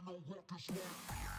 know what this like.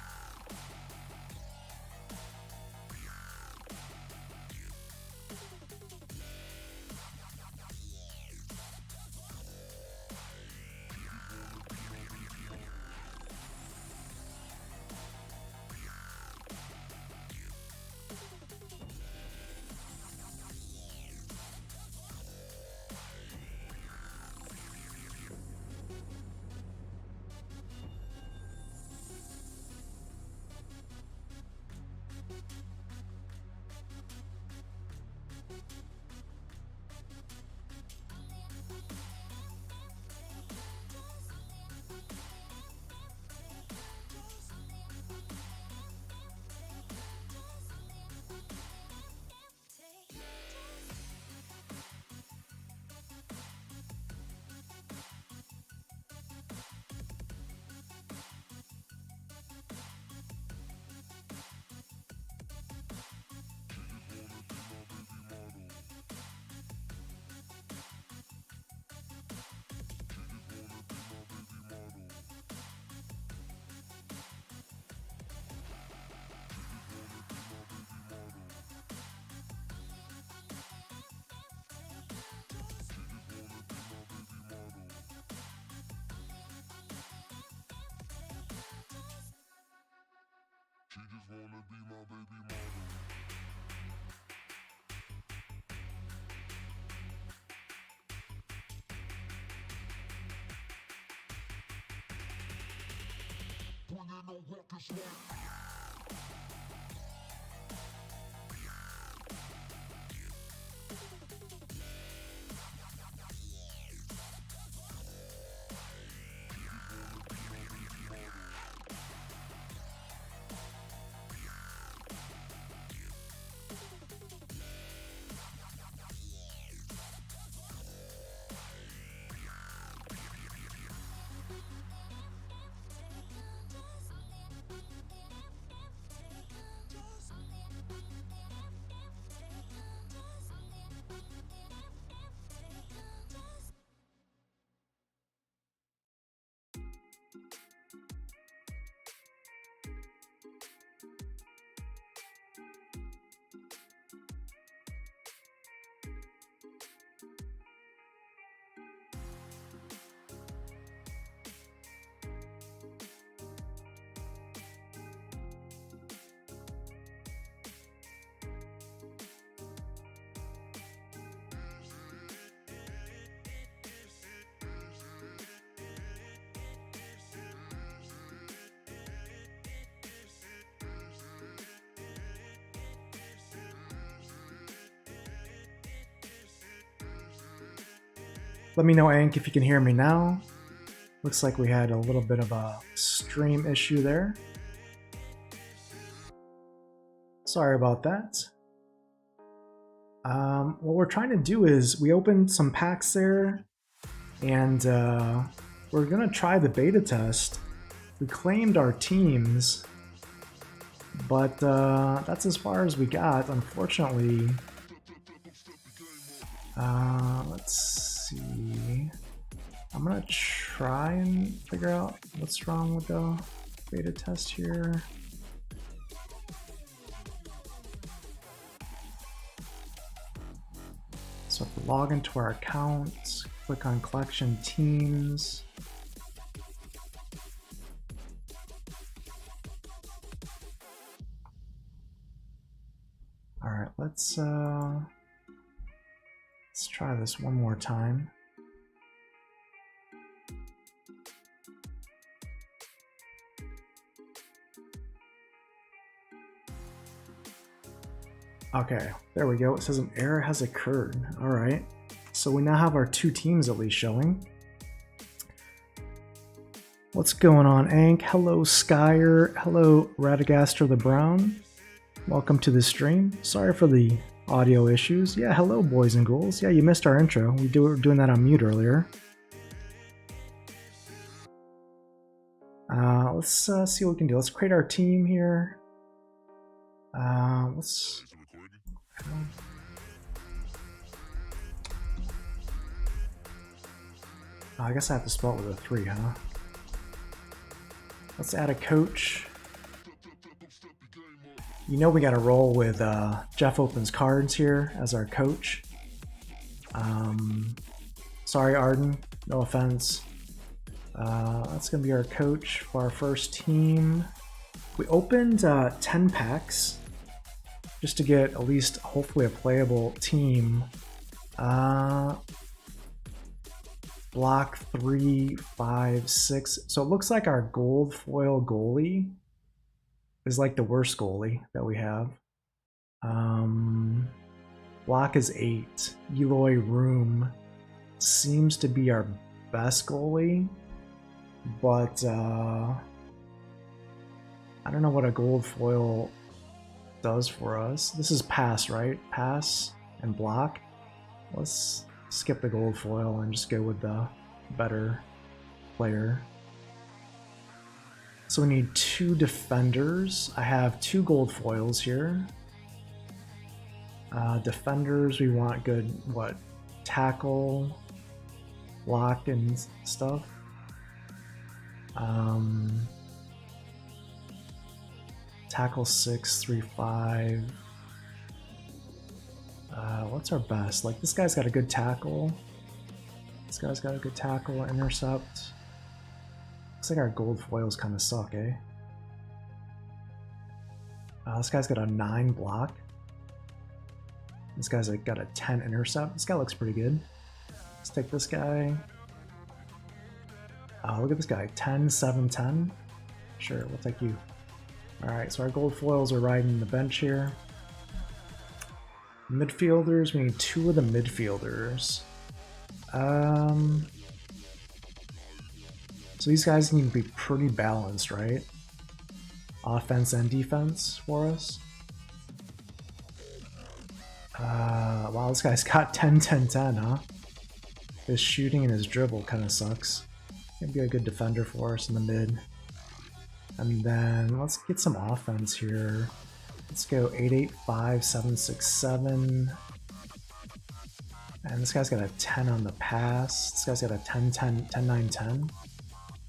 Let me know, Ank, if you can hear me now. Looks like we had a little bit of a stream issue there. Sorry about that. What we're trying to do is we opened some packs there, and we're gonna try the beta test. We claimed our teams, but that's as far as we got, unfortunately. Let's see. I'm gonna try and figure out what's wrong with the beta test here. So if we log into our account, click on collection teams. All right, let's try this one more time. Okay, there we go. It says an error has occurred. All right, so we now have our two teams at least showing. What's going on, Ank? Hello, Skyer. Hello, Radagaster the Brown. Welcome to the stream. Sorry for the audio issues. Yeah, hello, boys and ghouls. Yeah, you missed our intro. We were doing that on mute earlier. Let's see what we can do. Let's create our team here. Let's... Oh, I guess I have to spell it with a 3, huh? Let's add a coach. You know we got to roll with Jeff Opens Cards here as our coach. Sorry, Arden. No offense. That's going to be our coach for our first team. We opened 10 packs just to get at least hopefully a playable team. Block 3, 5, 6. So it looks like our gold foil goalie is like the worst goalie that we have. Block is 8. Eloy Room seems to be our best goalie, but I don't know what a gold foil does for us. This is pass, right? Pass and block. Let's skip the gold foil and just go with the better player. So we need 2 defenders. I have 2 gold foils here. Defenders, we want good, what, tackle, block, and stuff. Tackle 6, 3, 5. What's our best? Like, this guy's got a good tackle. This guy's got a good tackle, intercept. Looks like our gold foils kind of suck, eh? This guy's got a 9 block. This guy's got a 10 intercept. This guy looks pretty good. Let's take this guy. Look at this guy, 10, 7, 10. Sure, we'll take you. Alright, so our gold foils are riding the bench here. Midfielders, we need 2 of the midfielders. So these guys need to be pretty balanced, right? Offense and defense for us. Wow, this guy's got 10-10-10, huh? His shooting and his dribble kind of sucks. He'd be a good defender for us in the mid. And then let's get some offense here. Let's go 8-8-5-7-6-7. And this guy's got a 10 on the pass. This guy's got a 10-10-10-9-10.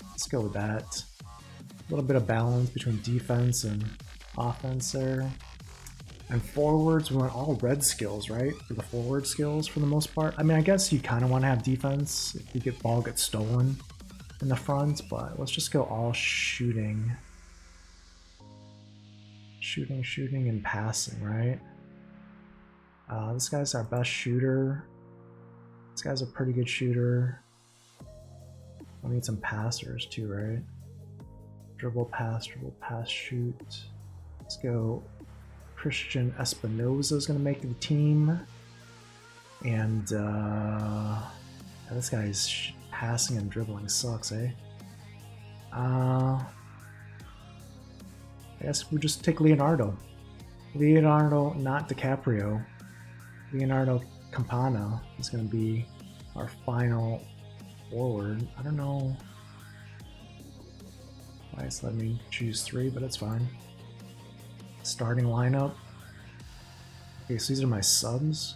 Let's go with that. A little bit of balance between defense and offense there. And forwards, we want all red skills, right? For the forward skills for the most part. I mean, I guess you kind of want to have defense if the ball gets stolen in the front, but let's just go all shooting. Shooting, and passing, right? This guy's our best shooter. This guy's a pretty good shooter. I need some passers too, right? Dribble, pass, shoot. Let's go. Christian Espinoza is going to make the team. And this guy's passing and dribbling sucks, eh? I guess we'll just take Leonardo. Leonardo, not DiCaprio. Leonardo Campana is going to be our final forward. I don't know why it's letting me choose 3, but it's fine. Starting lineup. Okay, so these are my subs.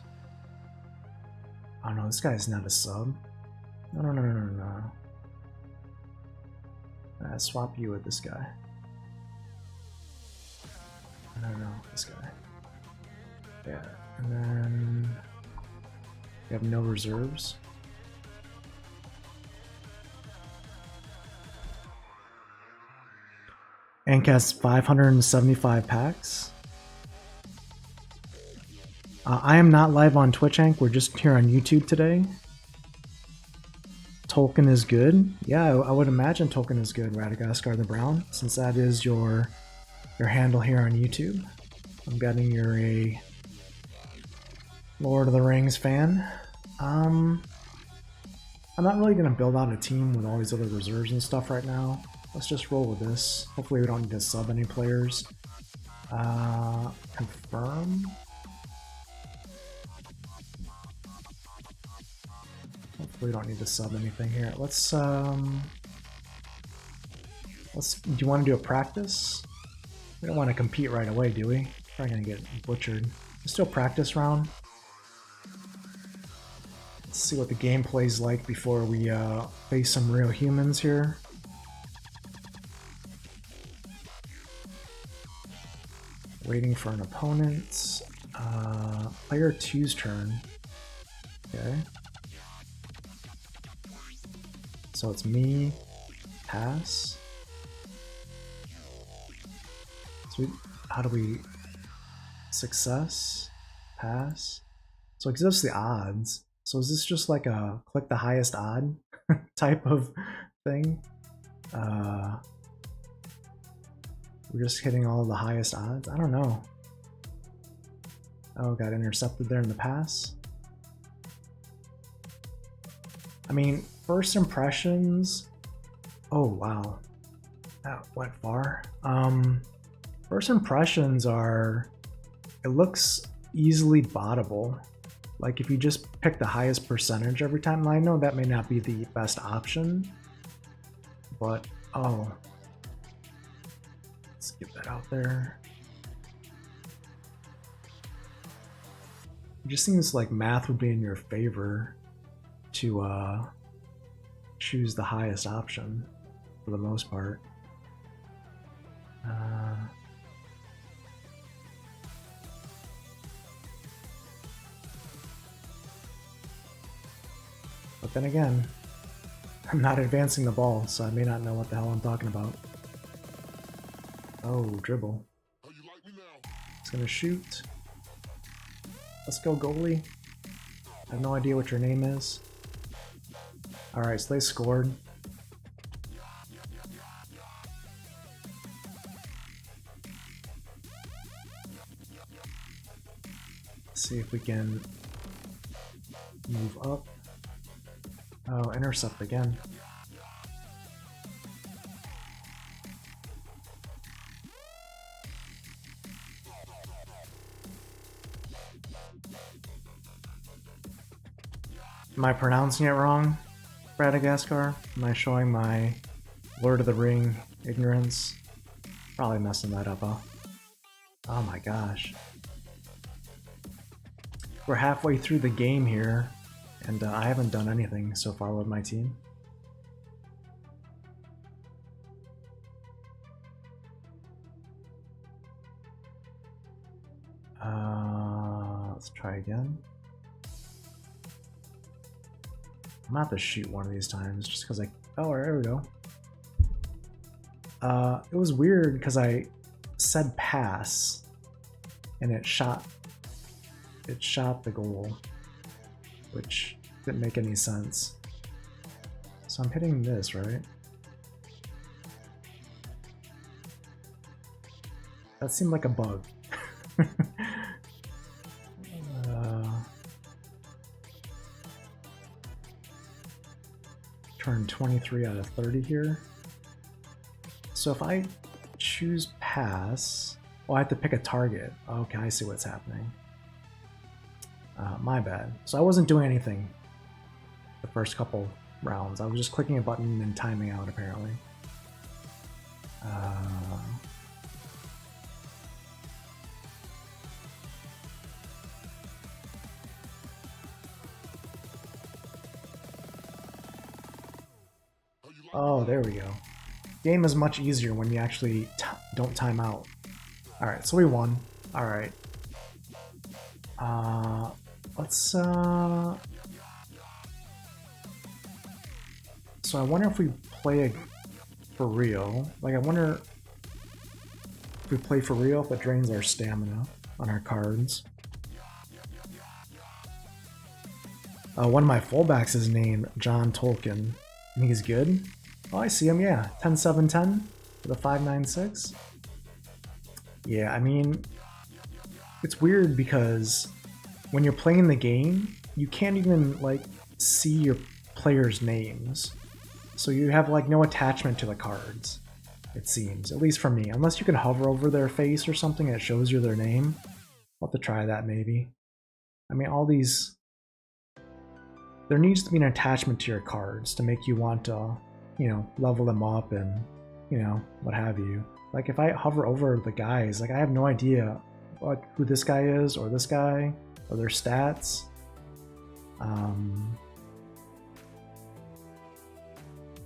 Oh no, this guy's not a sub. No. Swap you with this guy. I don't know, this guy. Yeah, and then we have no reserves. Ank has 575 packs. I am not live on Twitch, Ank. We're just here on YouTube today. Tolkien is good. Yeah, I would imagine Tolkien is good, Radagast the Brown, since that is your handle here on YouTube. I'm betting you're a Lord of the Rings fan. I'm not really going to build out a team with all these other reserves and stuff right now. Let's just roll with this. Hopefully we don't need to sub any players. Confirm. Hopefully we don't need to sub anything here. Let's do you want to do a practice? We don't want to compete right away, do we? Probably gonna get butchered. Let's do a practice round. Let's see what the gameplay's like before we face some real humans here. Waiting for an opponent. Player 2's turn. Okay. So it's me. Pass. So how do we... Success. Pass. So it gives us the odds. So is this just like a click the highest odd type of thing? We're just hitting all the highest odds? I don't know. Oh, got intercepted there in the pass. I mean, first impressions... Oh, wow. That went far. First impressions are... It looks easily bottable. Like if you just pick the highest percentage every time. I know that may not be the best option. But, oh... Let's get that out there. It just seems like math would be in your favor to choose the highest option for the most part. But then again, I'm not advancing the ball, so I may not know what the hell I'm talking about. Oh, dribble. It's gonna shoot. Let's go, goalie. I have no idea what your name is. Alright, so they scored. see if we can move up. Oh, intercept again. Am I pronouncing it wrong, Madagascar? Am I showing my Lord of the Ring ignorance? Probably messing that up, huh? Oh my gosh. We're halfway through the game here, and I haven't done anything so far with my team. Let's try again. I'm gonna have to shoot one of these times just because oh, there we go. It was weird because I said pass and it shot the goal, which didn't make any sense. So I'm hitting this, right? That seemed like a bug. Turn 23 out of 30 here. So if I choose pass, oh, I have to pick a target. Okay, I see what's happening. My bad. So I wasn't doing anything the first couple rounds. I was just clicking a button and timing out, apparently. Oh, there we go. Game is much easier when you actually don't time out. Alright, so we won. Alright. Let's, So I wonder if we play for real. Like, I wonder if we play for real, if it drains our stamina on our cards. One of my fullbacks is named John Tolkien. I think he's good. Oh, I see him, yeah. 10-7-10 with a 5.96. Yeah, I mean, it's weird because when you're playing the game, you can't even, like, see your players' names. So you have, like, no attachment to the cards, it seems. At least for me. Unless you can hover over their face or something and it shows you their name. I'll have to try that, maybe. I mean, all these... There needs to be an attachment to your cards to make you want to, you know, level them up and, you know, what have you. Like, if I hover over the guys, like, I have no idea who this guy is, or this guy, or their stats.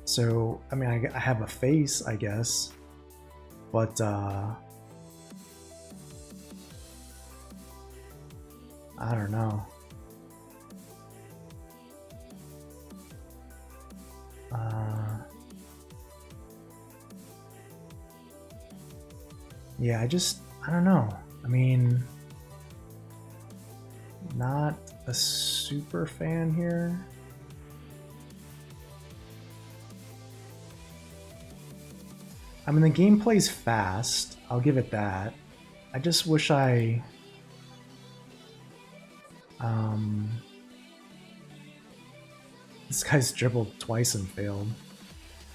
So, I mean, I have a face, I guess, but, I don't know. Yeah, I don't know. I mean, not a super fan here. I mean, the gameplay's fast, I'll give it that. I just wish this guy's dribbled twice and failed.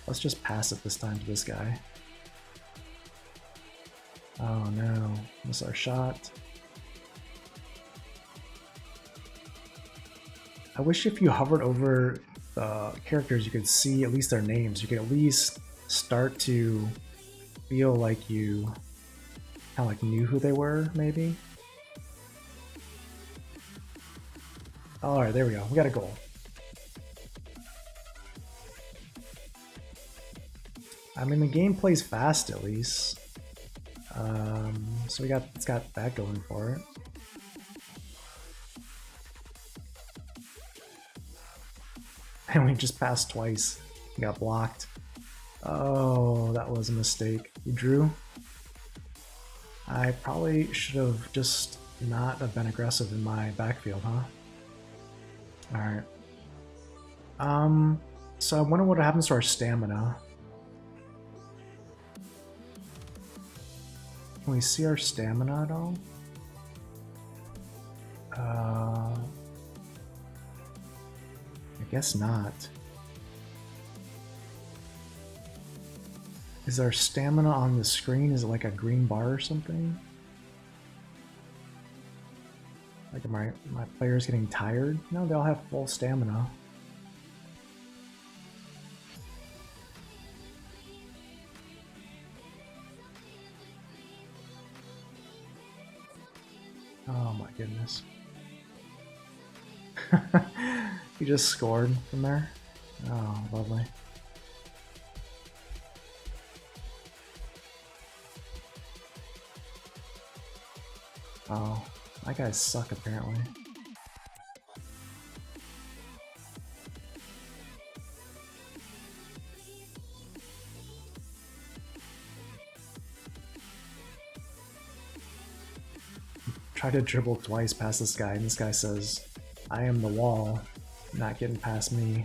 Let's just pass it this time to this guy. Oh no, miss our shot. I wish if you hovered over the characters you could see at least their names. You could at least start to feel like you kind of like knew who they were, maybe. Alright, there we go. We got a goal. I mean, the game plays fast at least. So it's got that going for it. And we just passed twice. We got blocked. Oh, that was a mistake. You drew? I probably should have just not have been aggressive in my backfield, huh? Alright. So I wonder what happens to our stamina. Can we see our stamina at all? I guess not. Is our stamina on the screen? Is it like a green bar or something? Like, are my players getting tired? No, they all have full stamina. Oh my goodness. He just scored from there. Oh, lovely. Oh, my guys suck apparently. Try to dribble twice past this guy, and this guy says, I am the wall, not getting past me.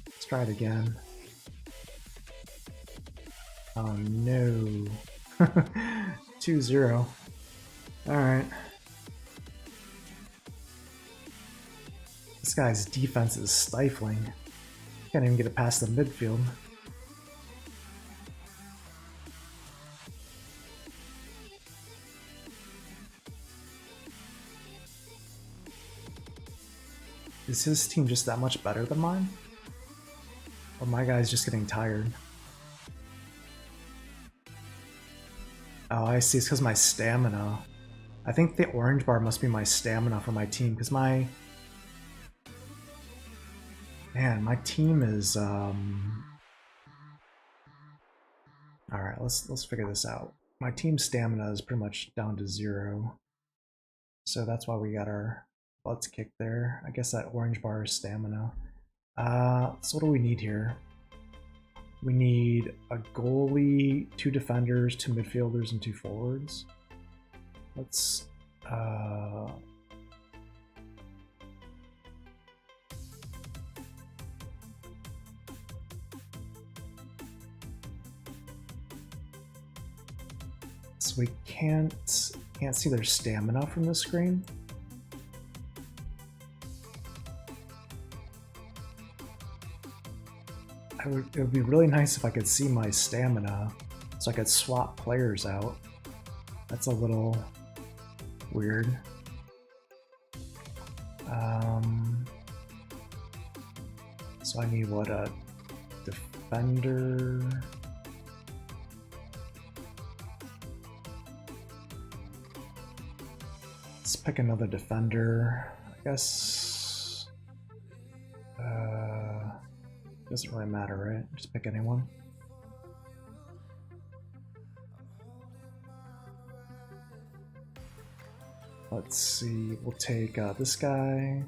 Let's try it again. Oh no. 2-0. Alright. This guy's defense is stifling. Can't even get it past the midfield. Is his team just that much better than mine? Or my guy's just getting tired? Oh, I see. It's because my stamina. I think the orange bar must be my stamina for my team, because my... Man, my team is... Alright, let's figure this out. My team's stamina is pretty much down to 0. So that's why we got our butts kicked there. I guess that orange bar is stamina. So what do we need here? We need a goalie, 2 defenders, 2 midfielders, and 2 forwards. Let's so we can't see their stamina from the screen. It would be really nice if I could see my stamina so I could swap players out. That's a little weird. So I need what, a defender? Let's pick another defender, I guess. Doesn't really matter, right? Just pick anyone. Let's see, we'll take this guy.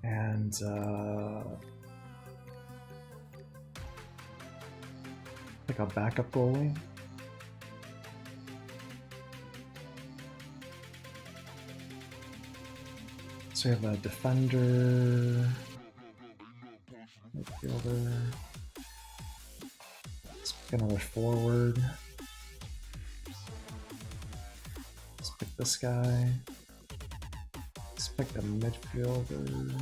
And pick a backup goalie. So we have a defender, midfielder. Let's pick another forward. Let's pick this guy. Let's pick the midfielder.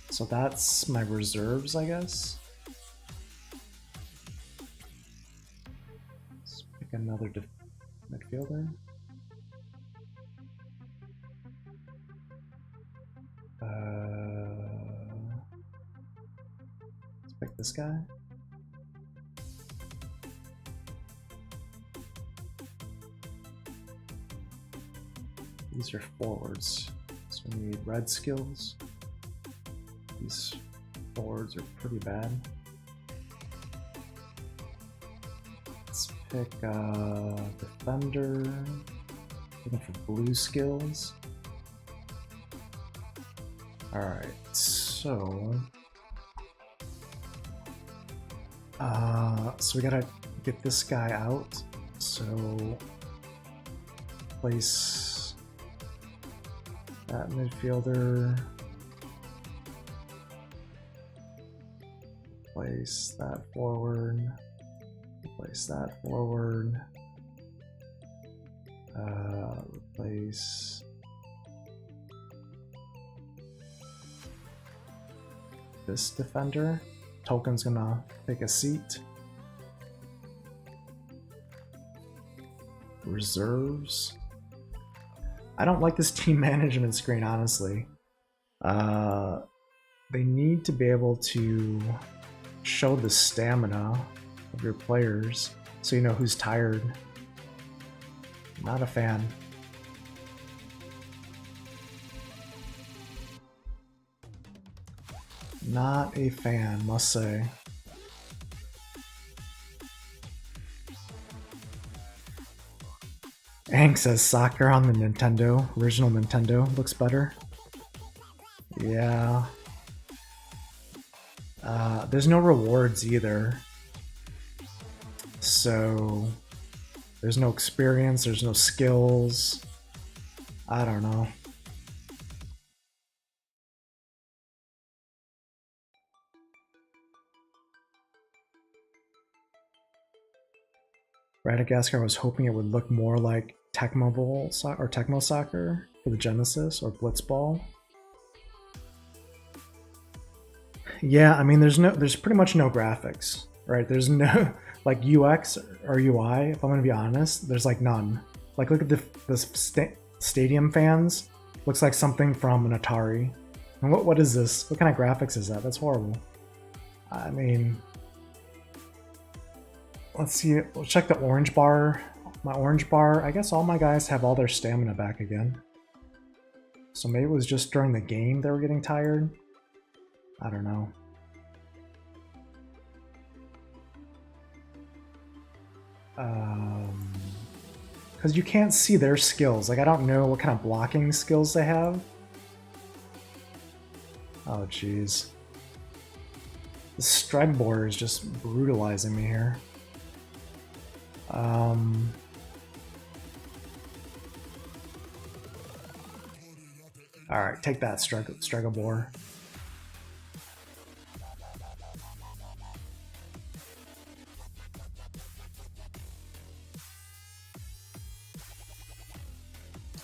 So that's my reserves, I guess. Another midfielder. Let's pick this guy. These are forwards, so we need red skills. These forwards are pretty bad. Pick defender, looking for blue skills. Alright, so we gotta get this guy out, so place That midfielder. Place that forward. Place that forward. Replace this defender. Token's gonna take a seat. Reserves. I don't like this team management screen, honestly. They need to be able to show the stamina of your players so you know who's tired. Not a fan. Not a fan, must say. Hank says soccer on the Nintendo, original Nintendo, looks better. Yeah. There's no rewards either. So there's no experience, there's no skills. I don't know. Madagascar, I was hoping it would look more like Tecmo Bowl or Tecmo Soccer for the Genesis or Blitzball. Yeah, I mean, there's pretty much no graphics, right? There's no like UX or UI. If I'm gonna be honest, there's like none. Like, look at the stadium fans. Looks like something from an Atari. And what is this? What kind of graphics is that? That's horrible. I mean, let's see. We'll check the orange bar. My orange bar. I guess all my guys have all their stamina back again. So maybe it was just during the game they were getting tired. I don't know. Because you can't see their skills. Like, I don't know what kind of blocking skills they have. Oh, jeez. The strike board is just brutalizing me here. Alright, take that, Stregobor.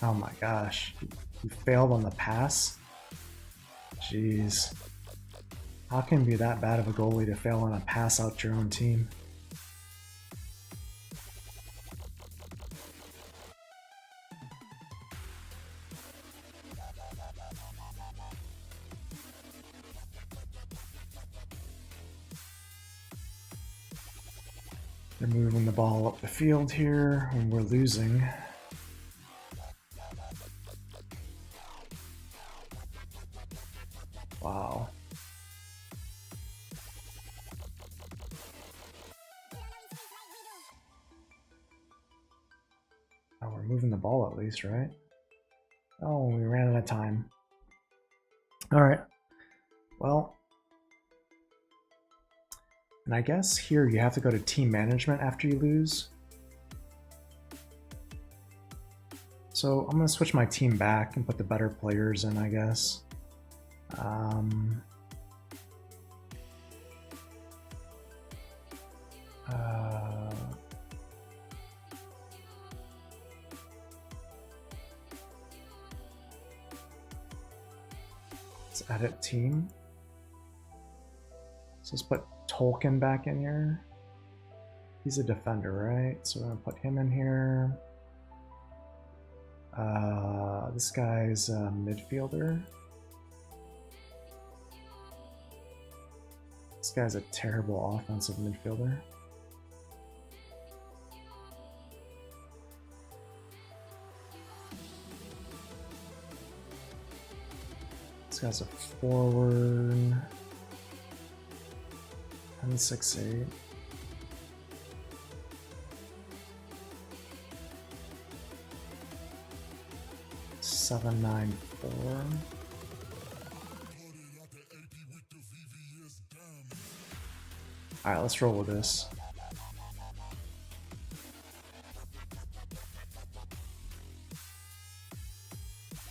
Oh my gosh, you failed on the pass? Jeez. How can you be that bad of a goalie to fail on a pass out your own team? They're moving the ball up the field here, and we're losing. Wow. Oh, we're moving the ball at least, right? Oh, we ran out of time. All right. Well, and I guess here you have to go to team management after you lose. So I'm going to switch my team back and put the better players in, I guess. Let's edit team. So let's put Tolkien back in here. He's a defender, right? So we're gonna put him in here. This guy's a midfielder. This guy's a terrible offensive midfielder. This guy's a forward. 10-6-8. Seven, 9, 4. All right, let's roll with this.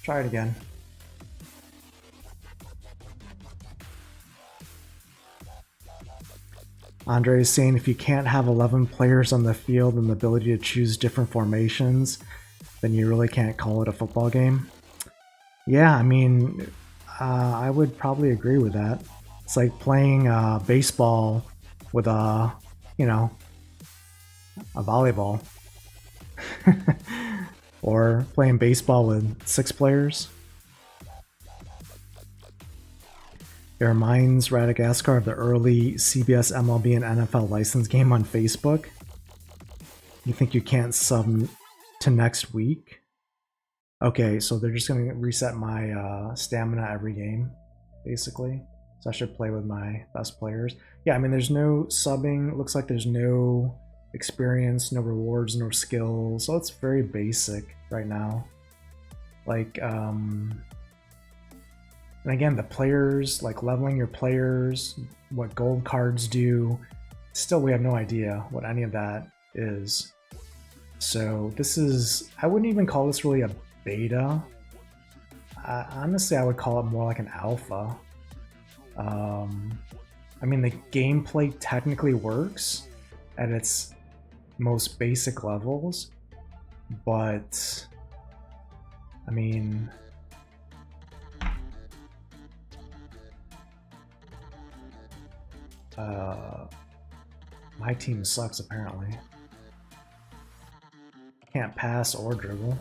Try it again. Andre is saying if you can't have 11 players on the field and the ability to choose different formations, then you really can't call it a football game. Yeah, I mean, I would probably agree with that. It's like playing baseball with a volleyball. Or playing baseball with 6 players. It reminds Radagaskar of the early CBS, MLB, and NFL license game on Facebook. You think you can't sub to next week? Okay, so they're just going to reset my stamina every game, basically. So I should play with my best players. Yeah, I mean, there's no subbing. It looks like there's no experience, no rewards, no skills. So it's very basic right now. Like, and again, the players, like leveling your players, what gold cards do, still we have no idea what any of that is. So this is, I wouldn't even call this really a beta. Honestly, I would call it more like an alpha. I mean, the gameplay technically works at its most basic levels, but I mean, my team sucks apparently. Can't pass or dribble.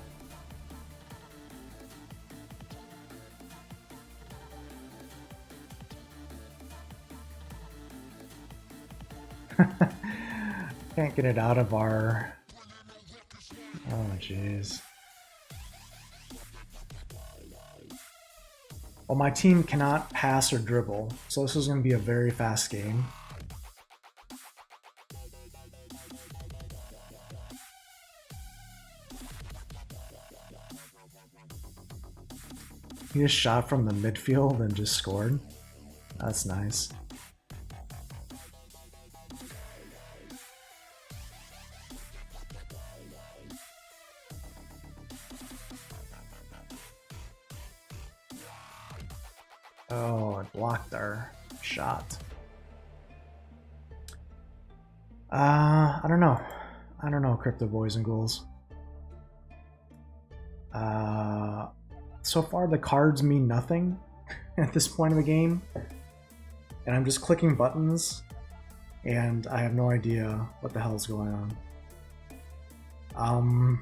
Can't get it out of our... Oh jeez. Well, my team cannot pass or dribble, so this is going to be a very fast game. He just shot from the midfield and just scored. That's nice. Oh, it blocked our shot. I don't know. I don't know, Crypto Boys and Ghouls. So far the cards mean nothing at this point in the game. And I'm just clicking buttons and I have no idea what the hell is going on.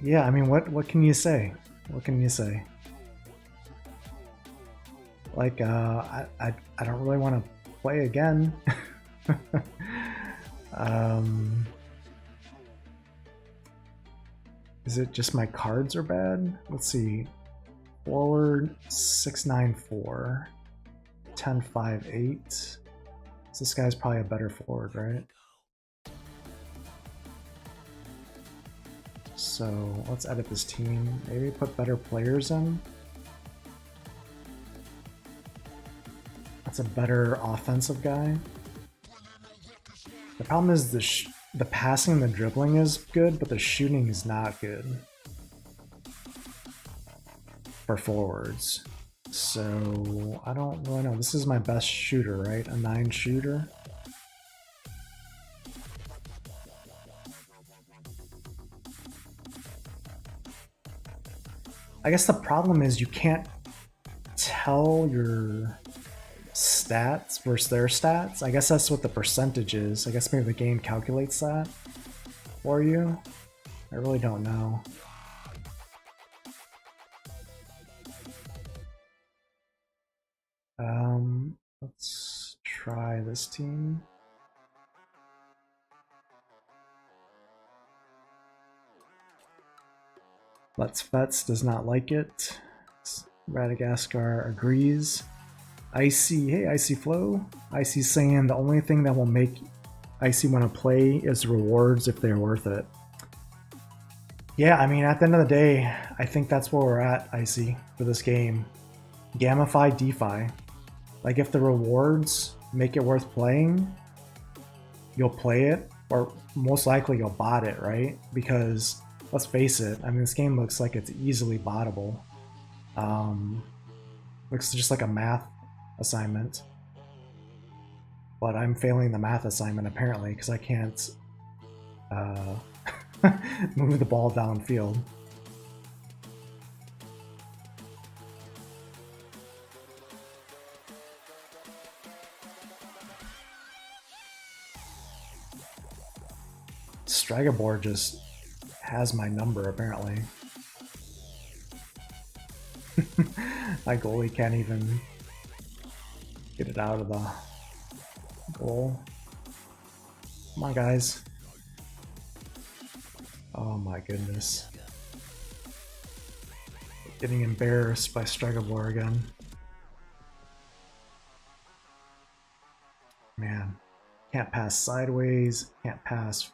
Yeah, I mean, what can you say? What can you say? Like, I don't really want to play again. Is it just my cards are bad? Let's see. Forward 694, 1058. So this guy's probably a better forward, right? So let's edit this team. Maybe put better players in. That's a better offensive guy. The problem is the passing and the dribbling is good, but the shooting is not good for forwards. So I don't really know. This is my best shooter, right? A 9 shooter. I guess the problem is you can't tell your stats versus their stats. I guess that's what the percentage is. I guess maybe the game calculates that for you. I really don't know. Let's try this team. Let's Vets does not like it. Radagaskar agrees. Icy, hey Icy Flow. Icy saying the only thing that will make Icy want to play is rewards if they're worth it. Yeah, I mean, at the end of the day, I think that's where we're at, Icy, for this game. Gamify DeFi. Like, if the rewards make it worth playing, you'll play it, or most likely you'll bot it, right? Because, let's face it, I mean, this game looks like it's easily bottable. Looks just like a math assignment. But I'm failing the math assignment apparently because I can't move the ball downfield. Stragabor just has my number apparently. My goalie can't even get it out of the goal. Come on, guys. Oh my goodness. Getting embarrassed by Stragabor again. Man. Can't pass sideways, can't pass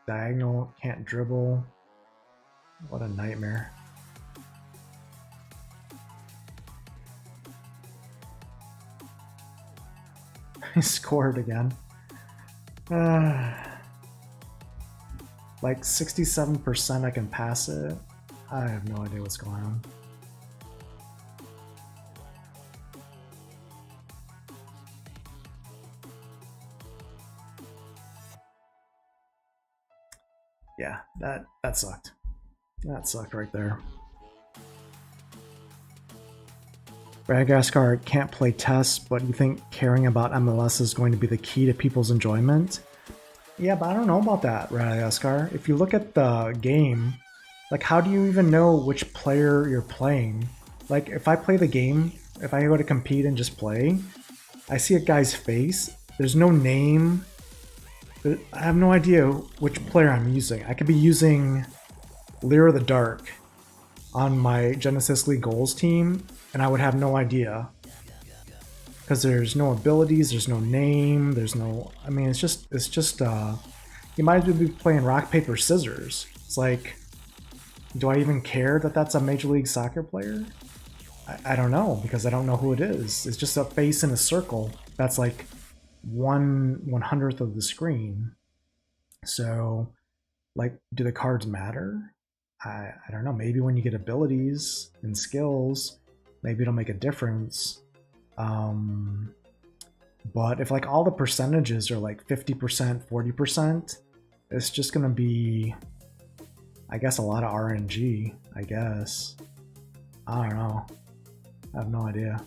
diagonal, can't dribble. What a nightmare. He scored again. Like 67% I can pass it. I have no idea what's going on. Yeah, that sucked. That sucked right there. Madagascar can't play tests, but you think caring about MLS is going to be the key to people's enjoyment? Yeah, but I don't know about that, Madagascar. If you look at the game, like how do you even know which player you're playing? Like if I play the game, if I go to compete and just play, I see a guy's face. There's no name. I have no idea which player I'm using. I could be using Lyra the Dark on my Genesis League Goals team, and I would have no idea. Because there's no abilities, there's no name, there's no... I mean, it's just you might as well be playing rock, paper, scissors. It's like, do I even care that that's a Major League Soccer player? I don't know, because I don't know who it is. It's just a face in a circle that's like 1/100th of the screen. So, like, do the cards matter? I don't know. Maybe when you get abilities and skills, maybe it'll make a difference. But if like all the percentages are like 50%, 40%, it's just gonna be, I guess, a lot of RNG, I guess. I don't know. I have no idea.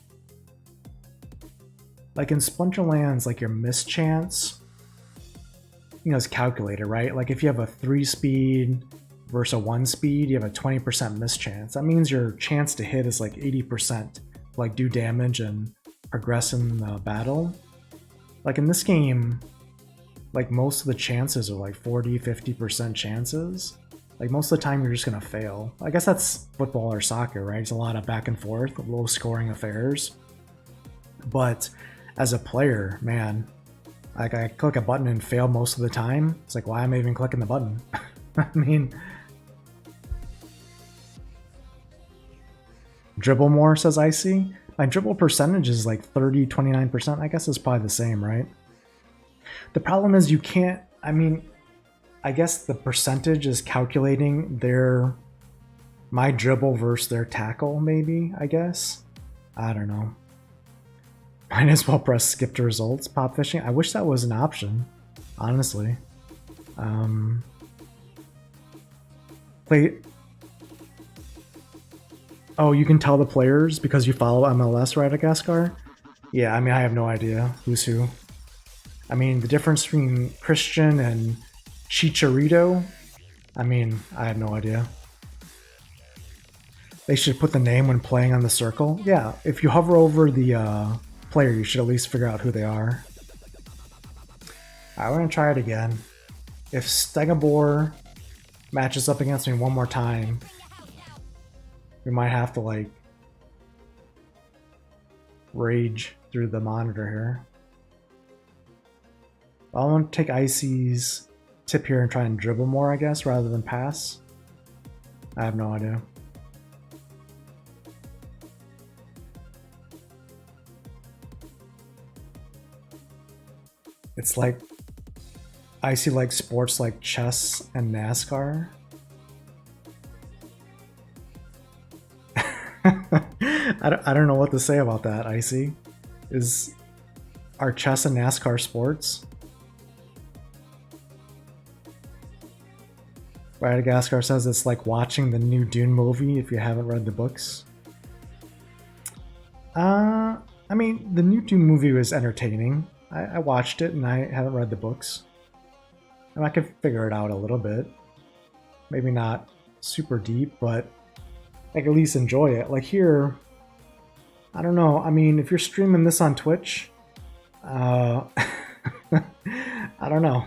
Like in Splinterlands, like your miss chance, you know, it's calculated, right? Like if you have a 3-speed versus a 1-speed, you have a 20% miss chance. That means your chance to hit is like 80%, like do damage and progress in the battle. Like in this game, like most of the chances are like 40-50% chances. Like most of the time you're just gonna fail. I guess that's football or soccer, right? It's a lot of back and forth, low scoring affairs. But as a player, man, like I click a button and fail most of the time. It's like, why am I even clicking the button? I mean, dribble more, says Icy. My dribble percentage is like 30-29%. I guess it's probably the same, right? The problem is you can't, I mean, I guess the percentage is calculating my dribble versus their tackle, maybe, I guess. I don't know. Might as well press skip to results, pop fishing. I wish that was an option, honestly. Play. Oh, you can tell the players because you follow MLS, right, Madagascar? Yeah, I mean, I have no idea who's who. I mean, the difference between Christian and Chicharito, I mean, I have no idea. They should put the name when playing on the circle. Yeah, if you hover over the player, you should at least figure out who they are. Alright, we're gonna try it again. If Stegabor matches up against me one more time, we might have to like rage through the monitor here. I want to take Icy's tip here and try and dribble more, I guess, rather than pass. I have no idea. It's like Icy like sports like chess and NASCAR. I don't know what to say about that, Icy. Are chess and NASCAR sports? Madagascar says it's like watching the new Dune movie if you haven't read the books. I mean, the new Dune movie was entertaining. I watched it and I haven't read the books. And I could figure it out a little bit. Maybe not super deep, but I can at least enjoy it. Like here, I don't know. I mean, if you're streaming this on Twitch, I don't know.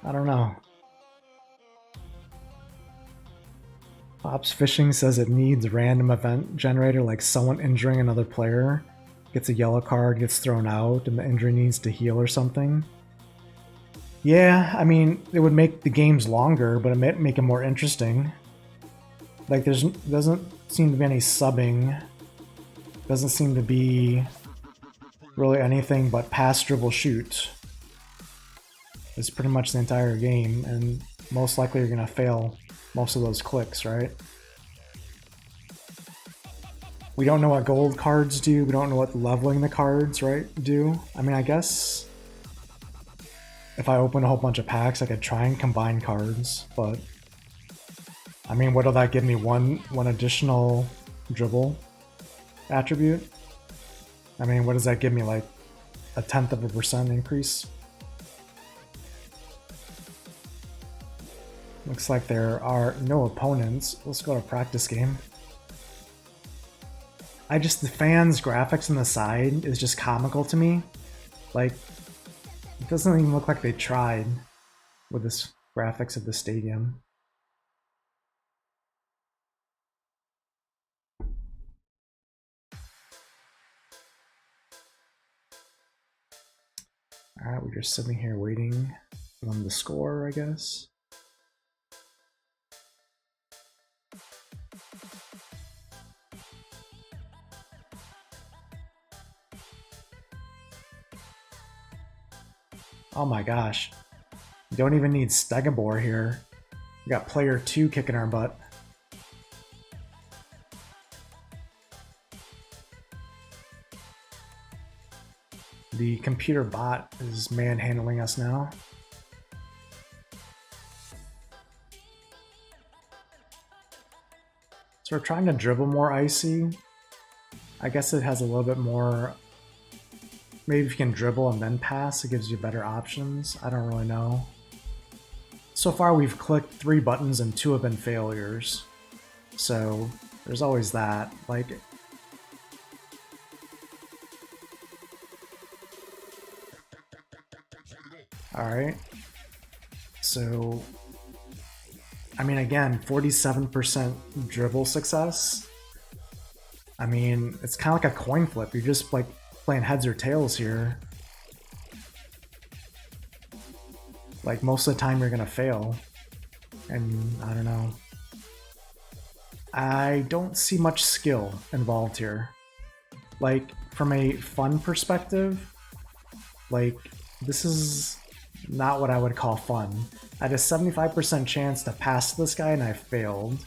I don't know. Pops Fishing says it needs random event generator, like someone injuring another player, gets a yellow card, gets thrown out, and the injury needs to heal or something. Yeah, I mean, it would make the games longer, but it might make them more interesting. Like, doesn't seem to be any subbing. Doesn't seem to be really anything but pass, dribble, shoot. It's pretty much the entire game, and most likely you're gonna fail most of those clicks, right? We don't know what gold cards do. We don't know what leveling the cards, right, do. I mean, I guess if I open a whole bunch of packs, I could try and combine cards, but I mean, what'll that give me? One additional dribble attribute? I mean, what does that give me? Like a 0.1% increase? Looks like there are no opponents. Let's go to practice game. The fans' graphics on the side is just comical to me. Like, it doesn't even look like they tried with this graphics of the stadium. Alright, we're just sitting here waiting for them to score, I guess. Oh my gosh. You don't even need Stegabor here. We got player 2 kicking our butt. The computer bot is manhandling us now. So we're trying to dribble more Icy. I guess it has a little bit more. Maybe if you can dribble and then pass, it gives you better options. I don't really know. So far we've clicked 3 buttons and 2 have been failures. So there's always that. Like, alright. So, I mean, again, 47% dribble success. I mean, it's kind of like a coin flip. You're just like playing heads or tails here. Like, most of the time you're gonna fail. And I don't know. I don't see much skill involved here. Like, from a fun perspective, like, this is not what I would call fun. I had a 75% chance to pass this guy and I failed.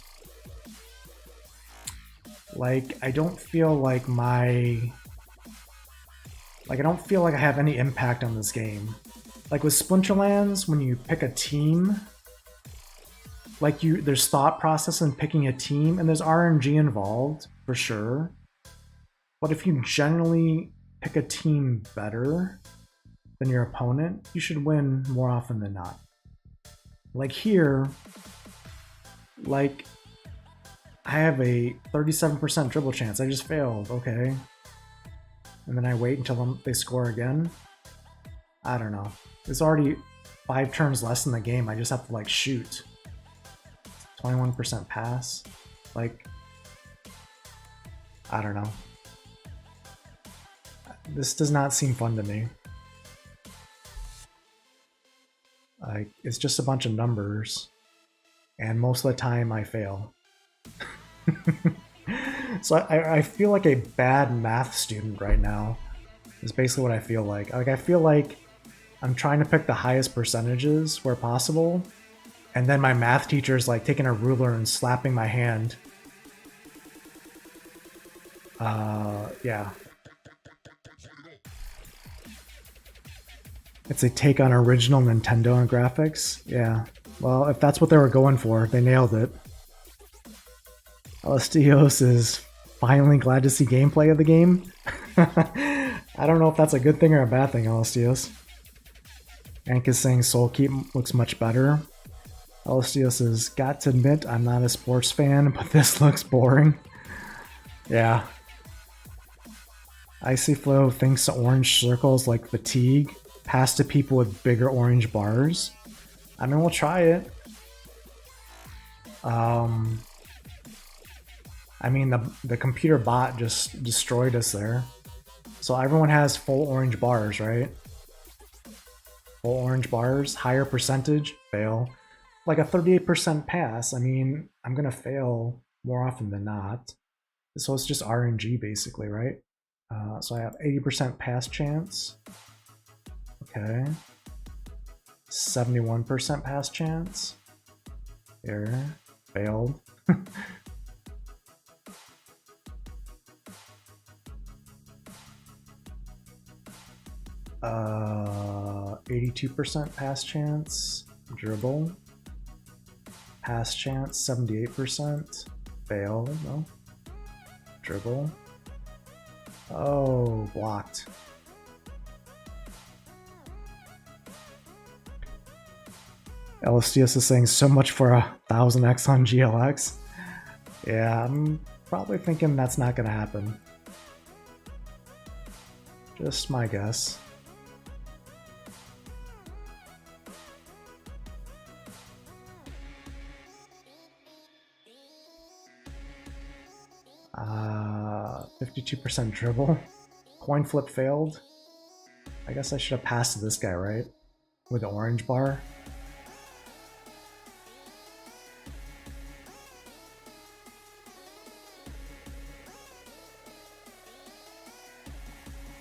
Like, I don't feel like I don't feel like I have any impact on this game. Like with Splinterlands, when you pick a team, like there's thought process in picking a team, and there's RNG involved, for sure. But if you generally pick a team better than your opponent, you should win more often than not. Like here, like, I have a 37% dribble chance. I just failed, okay. And then I wait until they score again. I don't know. It's already 5 turns less in the game. I just have to, like, shoot. 21% pass. Like, I don't know. This does not seem fun to me. Like, it's just a bunch of numbers. And most of the time I fail. So I feel like a bad math student right now. Is basically what I feel like. Like, I feel like I'm trying to pick the highest percentages where possible, and then my math teacher's like taking a ruler and slapping my hand. Yeah. It's a take on original Nintendo and graphics. Yeah. Well, if that's what they were going for, they nailed it. Elastios is finally glad to see gameplay of the game. I don't know if that's a good thing or a bad thing, Elastios. Ank is saying Soul Keep looks much better. Elastios has got to admit I'm not a sports fan, but this looks boring. Yeah. Icy Flow thinks orange circles like fatigue. Pass to people with bigger orange bars. I mean, we'll try it. I mean, the computer bot just destroyed us there. So everyone has full orange bars, right? Full orange bars, higher percentage, fail. Like a 38% pass. I mean, I'm gonna fail more often than not. So it's just RNG basically, right? So I have 80% pass chance. Okay. 71% pass chance. Here. Failed. 82% pass chance. Dribble. Pass chance, 78%. Fail, no. Dribble. Oh, blocked. LSTS is saying so much for 1000x on GLX. Yeah, I'm probably thinking that's not gonna happen. Just my guess. Uh, 52% dribble. Coin flip failed. I guess I should have passed to this guy, right? With the orange bar.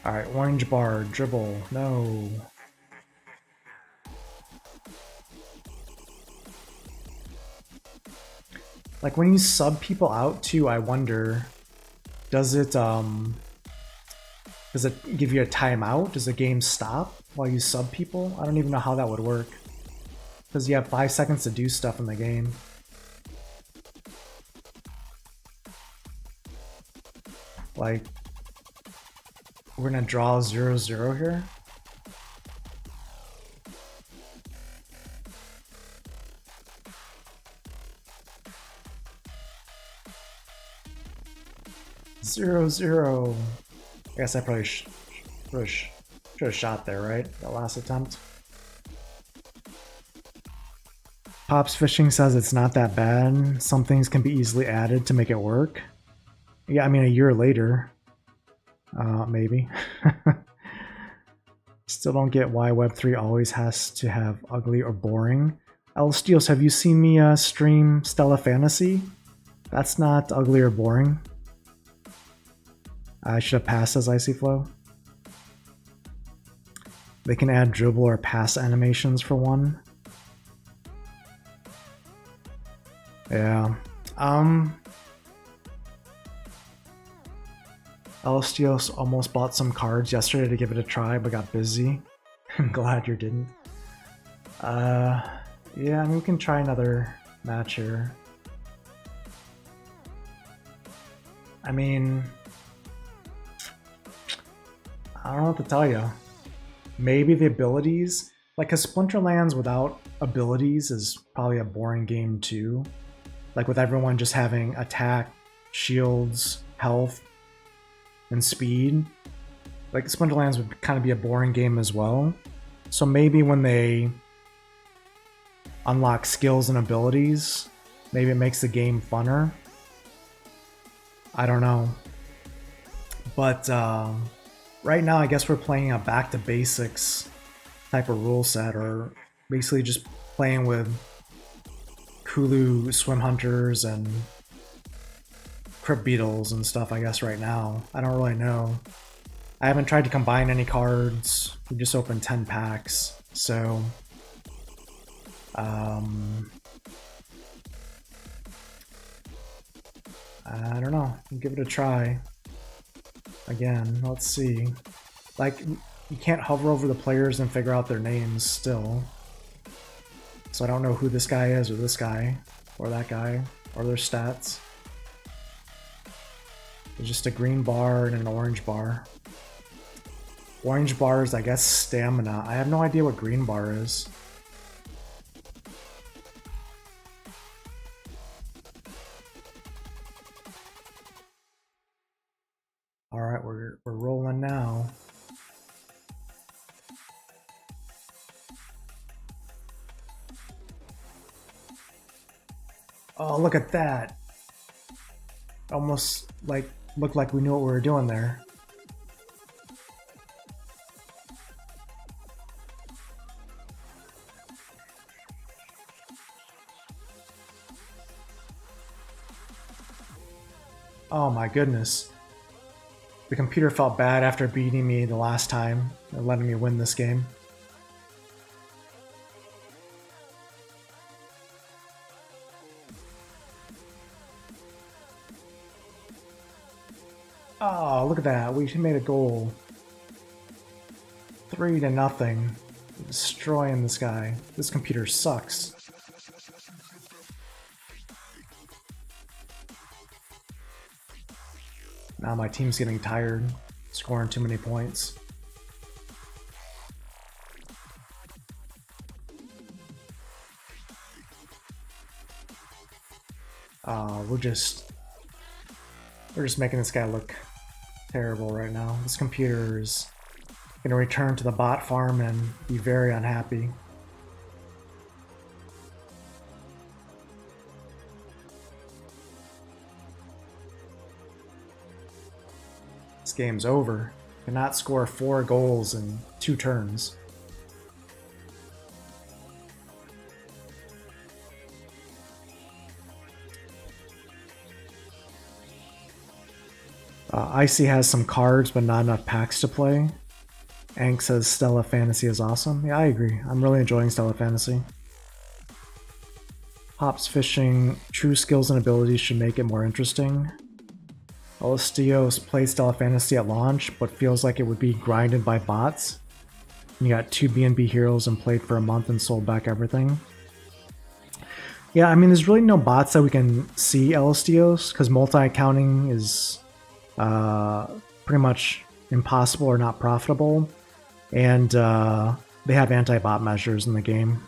Alright, orange bar, dribble, no. Like when you sub people out too, I wonder, does it give you a timeout? Does the game stop while you sub people? I don't even know how that would work. Because you have 5 seconds to do stuff in the game. Like, we're gonna draw 0-0 here. Zero, zero. I guess I probably should have shot there, right? The last attempt. Pops Fishing says it's not that bad. Some things can be easily added to make it work. Yeah, I mean, a year later. Maybe. Still don't get why Web3 always has to have ugly or boring. Steels, have you seen me stream Stella Fantasy? That's not ugly or boring. I should have passed as Icy Flow. They can add dribble or pass animations for one. Yeah. Elastios almost bought some cards yesterday to give it a try, but got busy. I'm glad you didn't. Yeah, I mean, we can try another match here. I mean, I don't know what to tell you. Maybe the abilities, like a Splinterlands without abilities is probably a boring game too. Like with everyone just having attack, shields, health, and speed. Like Splinterlands would kind of be a boring game as well. So maybe when they unlock skills and abilities, maybe it makes the game funner. I don't know. But right now I guess we're playing a back to basics type of rule set, or basically just playing with Kulu swim hunters and crypt beetles and stuff, I guess right now. I don't really know. I haven't tried to combine any cards. We just opened 10 packs, so I don't know. I'll give it a try. Again, let's see. Like, you can't hover over the players and figure out their names still. So I don't know who this guy is, or this guy, or that guy, or their stats. There's just a green bar and an orange bar. Orange bar is, I guess, stamina. I have no idea what green bar is. Alright, we're rolling now. Oh, look at that. Almost like looked like we knew what we were doing there. Oh my goodness. The computer felt bad after beating me the last time and letting me win this game. Oh, look at that. We made a goal. 3-0. Destroying this guy. This computer sucks. Now my team's getting tired, scoring too many points. We're just making this guy look terrible right now. This computer is gonna return to the bot farm and be very unhappy. This game's over. Cannot score 4 goals in 2 turns. Icy has some cards, but not enough packs to play. Ank says Stella Fantasy is awesome. Yeah, I agree. I'm really enjoying Stella Fantasy. Hops Fishing, true skills and abilities should make it more interesting. Elistios played Stella Fantasy at launch, but feels like it would be grinded by bots. You got 2 BNB heroes and played for a month and sold back everything. Yeah, I mean, there's really no bots that we can see Elistios, because multi-accounting is pretty much impossible or not profitable. And they have anti-bot measures in the game.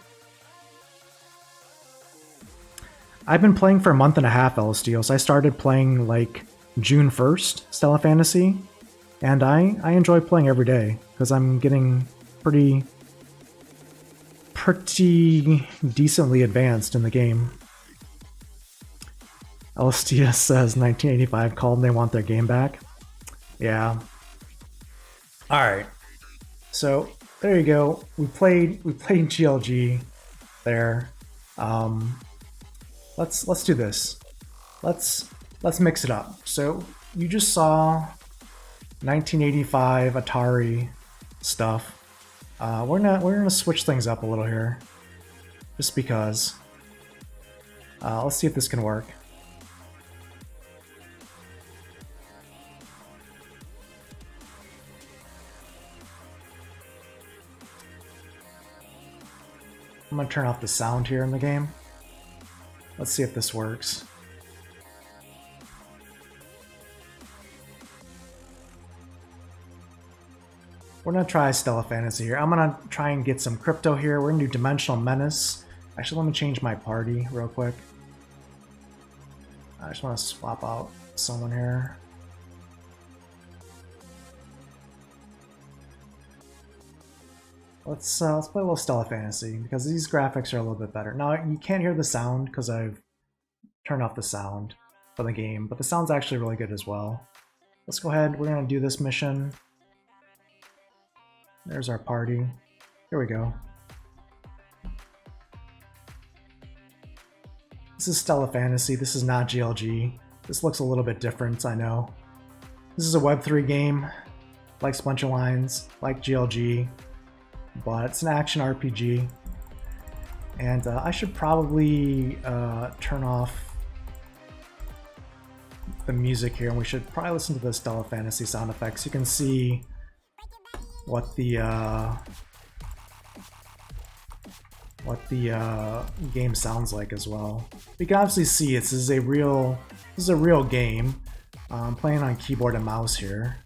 I've been playing for a month and a half Elistios. I started playing like June 1st, Stella Fantasy, and I enjoy playing every day because I'm getting pretty decently advanced in the game. Elstia says 1985 called and they want their game back. Yeah. Alright. So there you go. We played GLG there. Let's do this. Let's mix it up. So you just saw 1985 Atari stuff. We're gonna switch things up a little here, just because. Let's see if this can work. I'm gonna turn off the sound here in the game. Let's see if this works. We're gonna try Stella Fantasy here. I'm gonna try and get some crypto here. We're gonna do Dimensional Menace. Actually, let me change my party real quick. I just want to swap out someone here. Let's play a little Stella Fantasy because these graphics are a little bit better. Now you can't hear the sound because I've turned off the sound for the game, but the sound's actually really good as well. Let's go ahead. We're gonna do this mission. There's our party. Here we go. This is Stella Fantasy. This is not GLG. This looks a little bit different, I know. This is a Web3 game. Likes a bunch of lines, like GLG. But it's an action RPG. And I should probably turn off the music here, and we should probably listen to the Stella Fantasy sound effects. You can see what the game sounds like as well. You can obviously see this is a real game. I'm playing on keyboard and mouse here.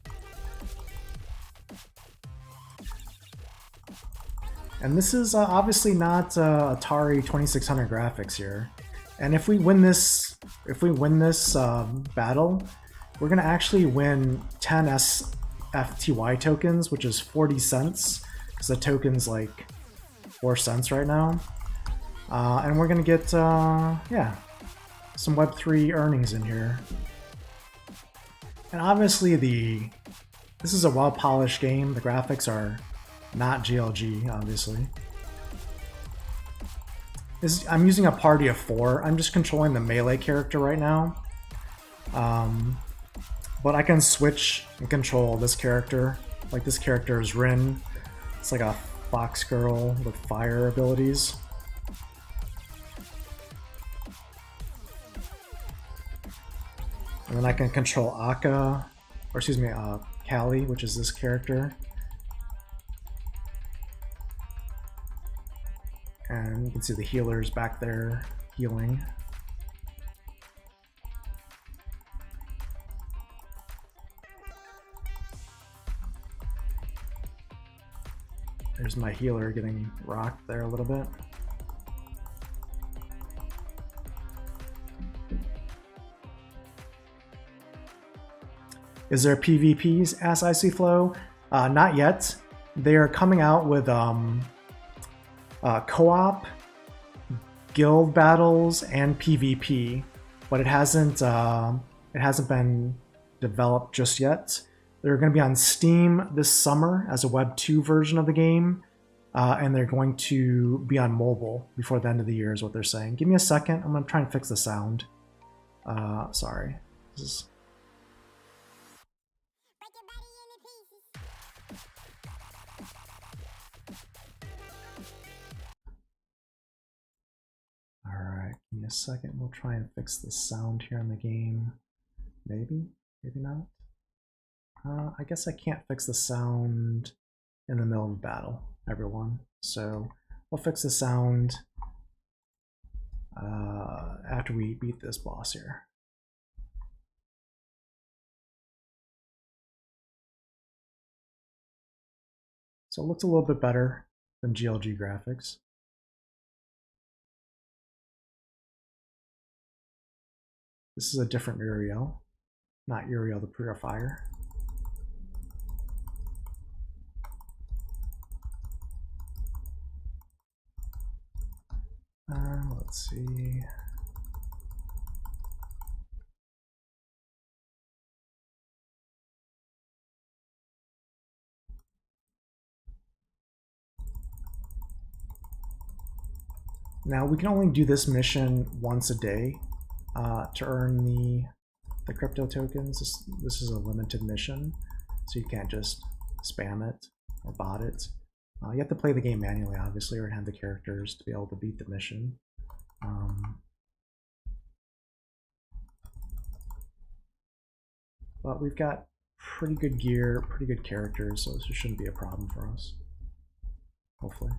And this is obviously not Atari 2600 graphics here. And if we win this, battle, we're gonna actually win 10 SFTY tokens, which is 40 cents, because the token's like 4 cents right now. And we're gonna get, yeah, some Web3 earnings in here. And obviously this is a well-polished game. The graphics are not GLG, obviously. I'm using a party of 4. I'm just controlling the melee character right now. But I can switch and control this character. Like this character is Rin. It's like a fox girl with fire abilities. And then I can control Akka, or excuse me, Callie, which is this character. And you can see the healers back there healing. There's my healer getting rocked there a little bit. Is there PvPs? Asked IcyFlow. Not yet. They are coming out with co-op, guild battles, and PvP, but it hasn't been developed just yet. They're going to be on Steam this summer as a Web 2 version of the game, and they're going to be on mobile before the end of the year is what they're saying. Give me a second. I'm going to try and fix the sound. Sorry. This is... Alright, give me a second. We'll try and fix the sound here in the game. Maybe? Maybe not? I guess I can't fix the sound in the middle of battle, everyone. So we'll fix the sound after we beat this boss here. So it looks a little bit better than GLG graphics. This is a different Uriel, not Uriel the Purifier. Let's see. Now we can only do this mission once a day to earn the crypto tokens. This is a limited mission, so you can't just spam it or bot it. You have to play the game manually, obviously, or have the characters to be able to beat the mission. But we've got pretty good gear, pretty good characters, so this shouldn't be a problem for us. Hopefully.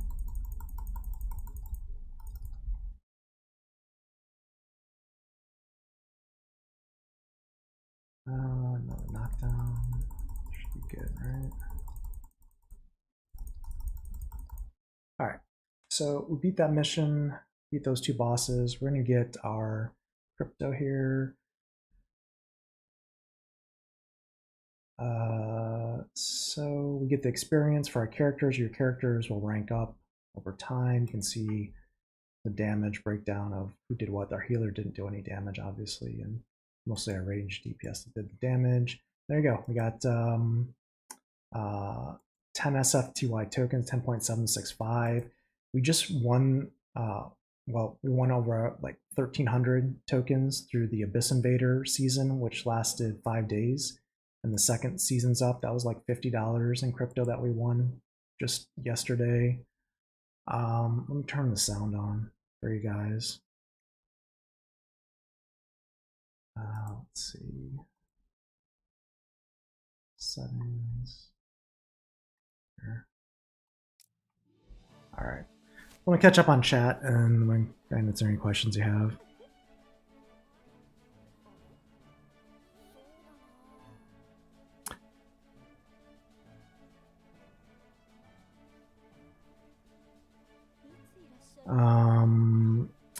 Another knockdown. Should be good, right? Alright, so we beat that mission, beat those 2 bosses. We're going to get our crypto here. So we get the experience for our characters. Your characters will rank up over time. You can see the damage breakdown of who did what. Our healer didn't do any damage, obviously, and mostly our ranged DPS that did the damage. There you go. We got 10 SFTY tokens, 10.765. We just won, well, we won over like 1,300 tokens through the Abyss Invader season, which lasted 5 days. And the second season's up. That was like $50 in crypto that we won just yesterday. Let me turn the sound on for you guys. Let's see. Settings. Here. All right. I'm gonna catch up on chat and answer any questions you have.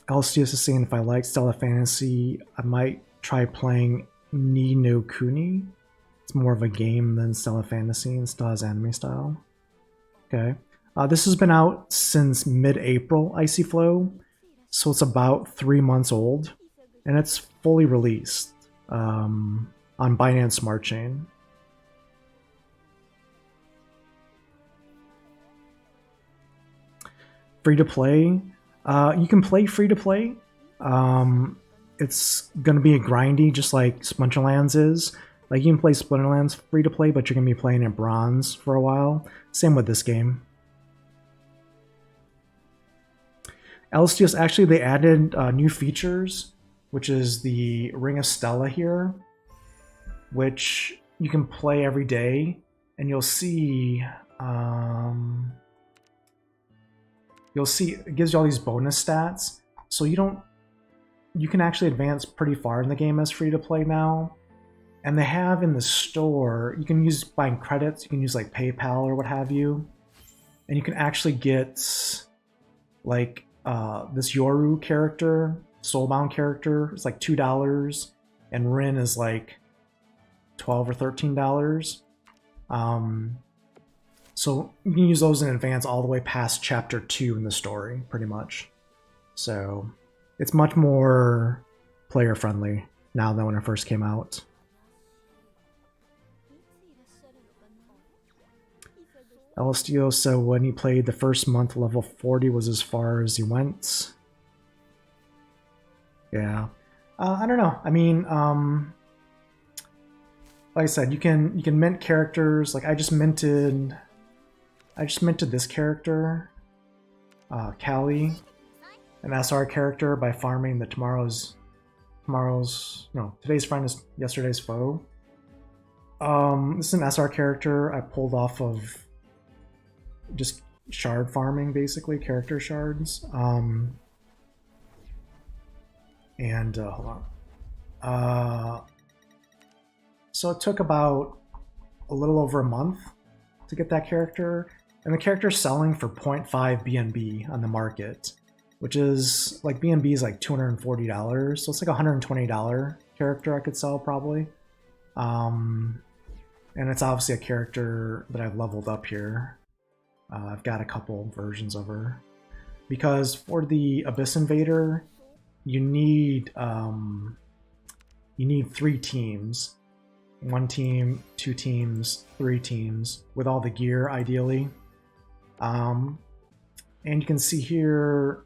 LCS is saying if I like Stella Fantasy, I might try playing Ni no Kuni. It's more of a game than Stella Fantasy and still has anime style. Okay. This has been out since mid-April, Icy Flow, so it's about 3 months old, and it's fully released on Binance Smart Chain. Free to play. You can play free to play. It's going to be a grindy, just like Splinterlands is. Like, you can play Splinterlands free to play, but you're going to be playing in bronze for a while. Same with this game. LSTS, actually, they added new features, which is the Ring of Stella here, which you can play every day, and you'll see it gives you all these bonus stats. So you can actually advance pretty far in the game as free to play now. And they have in the store, you can use buying credits, you can use like PayPal or what have you. And you can actually get like this Yoru character, Soulbound character, it's like $2, and Rin is like $12 or $13. So you can use those in advance all the way past chapter 2 in the story, pretty much. So it's much more player friendly now than when it first came out. LSTO, so when he played the first month, level 40 was as far as he went. Yeah. I don't know. I mean, like I said, you can mint characters. Like I just minted this character, Callie, an SR character, by farming the today's friend is yesterday's foe. This is an SR character I pulled off of just shard farming, basically, character shards. Hold on. So it took about a little over a month to get that character, and the character's selling for 0.5 BNB on the market, which is like BNB is like $240, so it's like a $120 character I could sell probably. And it's obviously a character that I've leveled up here. I've got a couple versions of her, because for the Abyss Invader, you need 3 teams. 1 team, 2 teams, 3 teams, with all the gear, ideally. And you can see here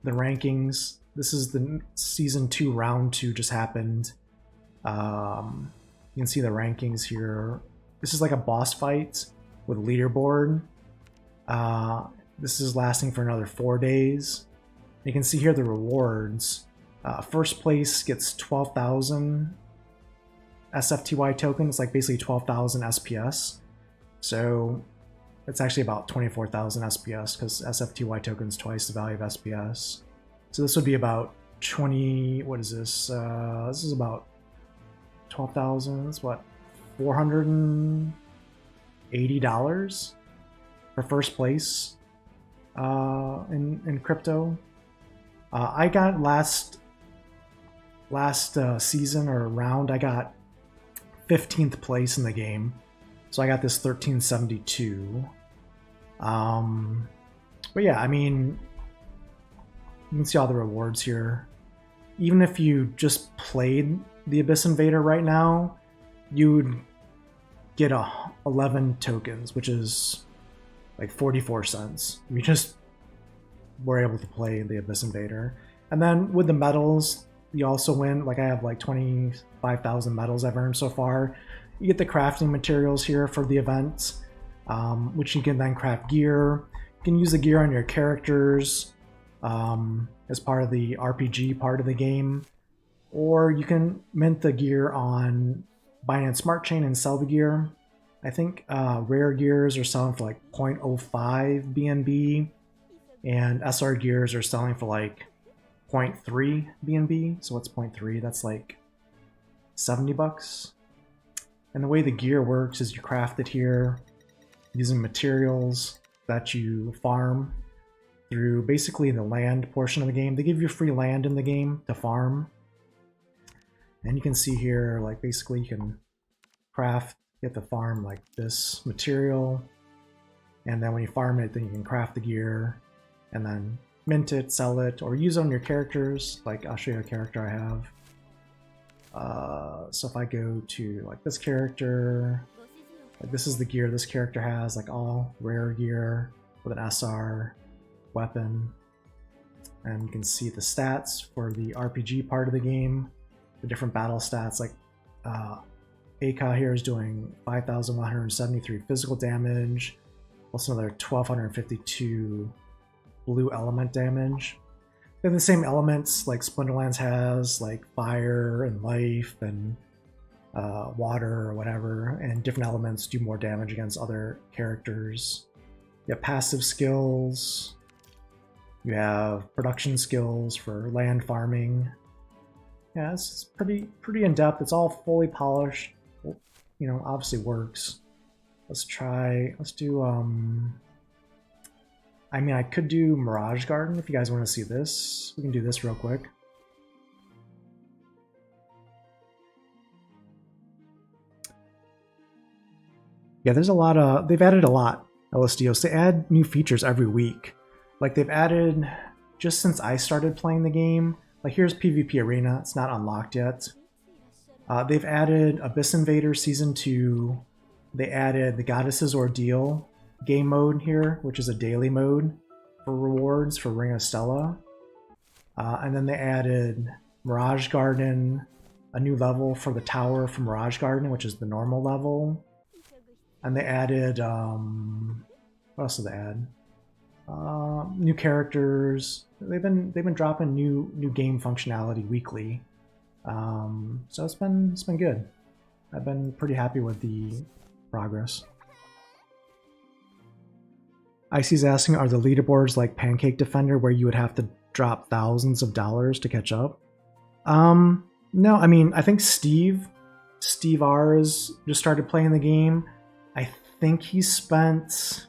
the rankings. This is the Season 2, Round 2 just happened. You can see the rankings here. This is like a boss fight with leaderboard. This is lasting for another 4 days. You can see here the rewards. First place gets 12,000 SFTY tokens, like basically 12,000 SPS. So it's actually about 24,000 SPS, because SFTY tokens twice the value of SPS. So this would be about 20. What is this? This is about 12,000. It's what, $480 for first place in crypto. I got last season or round, I got 15th place in the game, so I got this 1372. But yeah, I mean, you can see all the rewards here. Even if you just played the Abyss Invader right now, you would get 11 tokens, which is like 44 cents. You just were able to play the Abyss Invader. And then with the medals, you also win. Like I have like 25,000 medals I've earned so far. You get the crafting materials here for the event, which you can then craft gear. You can use the gear on your characters as part of the RPG part of the game. or you can mint the gear on Binance Smart Chain and sell the gear. I think rare gears are selling for like 0.05 BNB, and SR gears are selling for like 0.3 BNB. So what's 0.3? That's like 70 bucks. And the way the gear works is you craft it here using materials that you farm through basically the land portion of the game. They give you free land in the game to farm. And you can see here, like basically you can craft, get the farm like this material. And then when you farm it, then you can craft the gear and then mint it, sell it, or use it on your characters. Like I'll show you a character I have. So if I go to like this character, like this is the gear this character has, like all rare gear with an SR weapon. And you can see the stats for the RPG part of the game, the different battle stats. Like Aka here is doing 5,173 physical damage, plus another 1,252 blue element damage. They have the same elements like Splinterlands has, like fire and life and water or whatever, and different elements do more damage against other characters. You have passive skills, you have production skills for land farming. Yeah, it's pretty in-depth. It's all fully polished. You know, obviously works. Let's do I mean, I could do Mirage Garden if you guys want to see this. We can do this real quick. Yeah, there's a lot of, they've added a lot, LSDOs. They add new features every week. Like they've added, just since I started playing the game, like here's PvP Arena, it's not unlocked yet. They've added Abyss Invader Season 2. They added the Goddess's Ordeal game mode here, which is a daily mode for rewards for Ring of Stella. And then they added Mirage Garden, a new level for the tower from Mirage Garden, which is the normal level. And they added, what else did they add? New characters. They've been dropping new game functionality weekly. So it's been good. I've been pretty happy with the progress. Icy's asking, are the leaderboards like Pancake Defender where you would have to drop thousands of dollars to catch up? No, I mean, I think Steve R's just started playing the game. I think he spent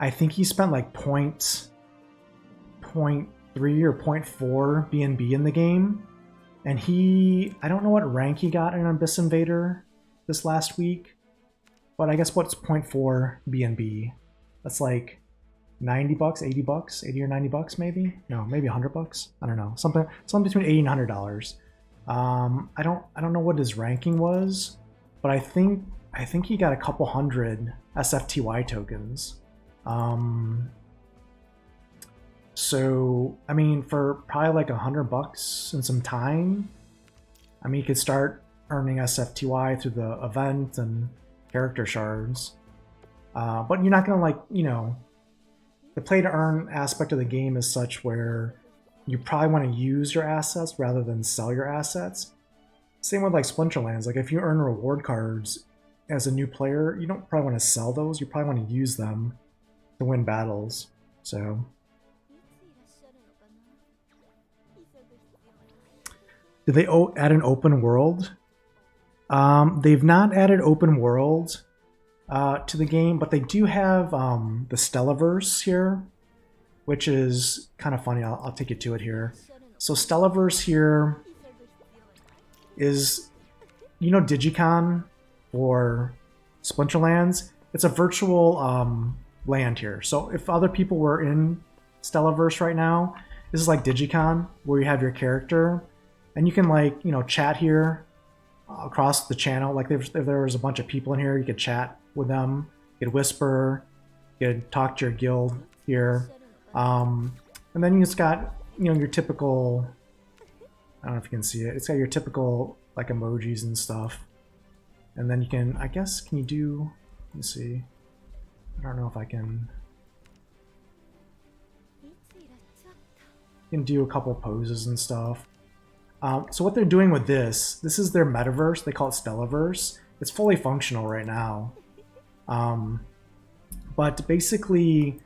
like point 0.3 or 0.4 BNB in the game. And I don't know what rank he got in Abyss Invader this last week, but I guess what's 0.4 BNB? That's like 90 bucks, 80 bucks, 80 or 90 bucks maybe? No, maybe 100 bucks. I don't know. Something between 80 and $100. I don't know what his ranking was, but I think he got a couple hundred SFTY tokens. So, I mean, for probably like 100 bucks and some time, I mean, you could start earning SFTY through the event and character shards. But you're not going to, like, you know, the play to earn aspect of the game is such where you probably want to use your assets rather than sell your assets. Same with like Splinterlands. Like if you earn reward cards as a new player, you don't probably want to sell those. You probably want to use them to win battles. So did they add an open world? They've not added open world to the game, but they do have the Stellaverse here, which is kind of funny. I'll take you to it here. So Stellaverse here is, you know, Digicon for Splinterlands. It's a virtual land here. So if other people were in Stellaverse right now, this is like Digicon, where you have your character, and you can, like, you know, chat here across the channel. Like if there was a bunch of people in here, you could chat with them, you could whisper, you could talk to your guild here. And then you just got, you know, your typical, I don't know if you can see it, it's got your typical like emojis and stuff. And then you can, I guess, can you do, let me see, I don't know if I can, you can do a couple poses and stuff. So what they're doing with this is their metaverse. They call it Stellaverse. It's fully functional right now. But basically,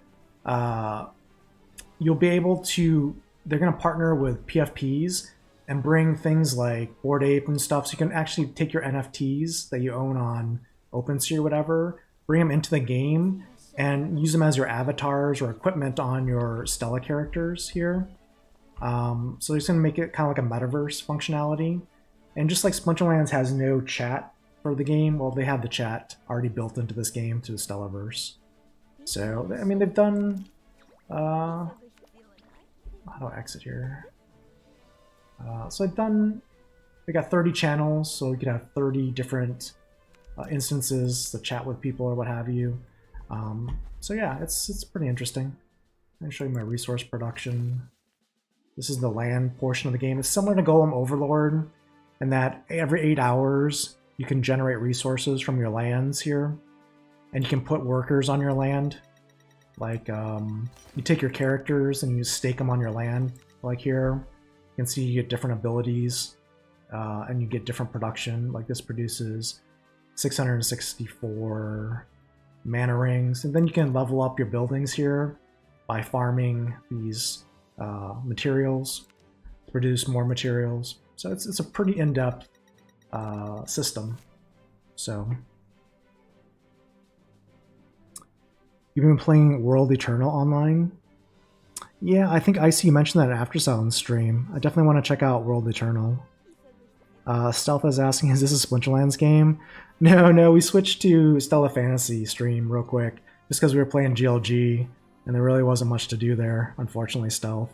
you'll be able to, they're going to partner with PFPs and bring things like Bored Ape and stuff, so you can actually take your NFTs that you own on OpenSea or whatever, bring them into the game, and use them as your avatars or equipment on your Stella characters here. So it's going to make it kind of like a metaverse functionality. And just like Splinterlands has no chat for the game, well, they have the chat already built into this game through the Stellaverse. So, I mean, they've done... how do I exit here? So I've done... They got 30 channels, so you could have 30 different instances to chat with people or what have you. So yeah, it's pretty interesting. Let me show you my resource production. This is the land portion of the game. It's similar to Golem Overlord in that every 8 hours you can generate resources from your lands here. And you can put workers on your land. Like, you take your characters and you stake them on your land. Like here, you can see you get different abilities and you get different production. Like this produces 664 mana rings. And then you can level up your buildings here by farming these materials to produce more materials. So it's a pretty in-depth system. So you've been playing World Eternal online? Yeah, I think Icy mentioned that in After Sound stream. I definitely want to check out World Eternal. Stealth is asking, is this a Splinterlands game? No, we switched to Stella Fantasy stream real quick, just because we were playing GLG, and there really wasn't much to do there, unfortunately, Stealth.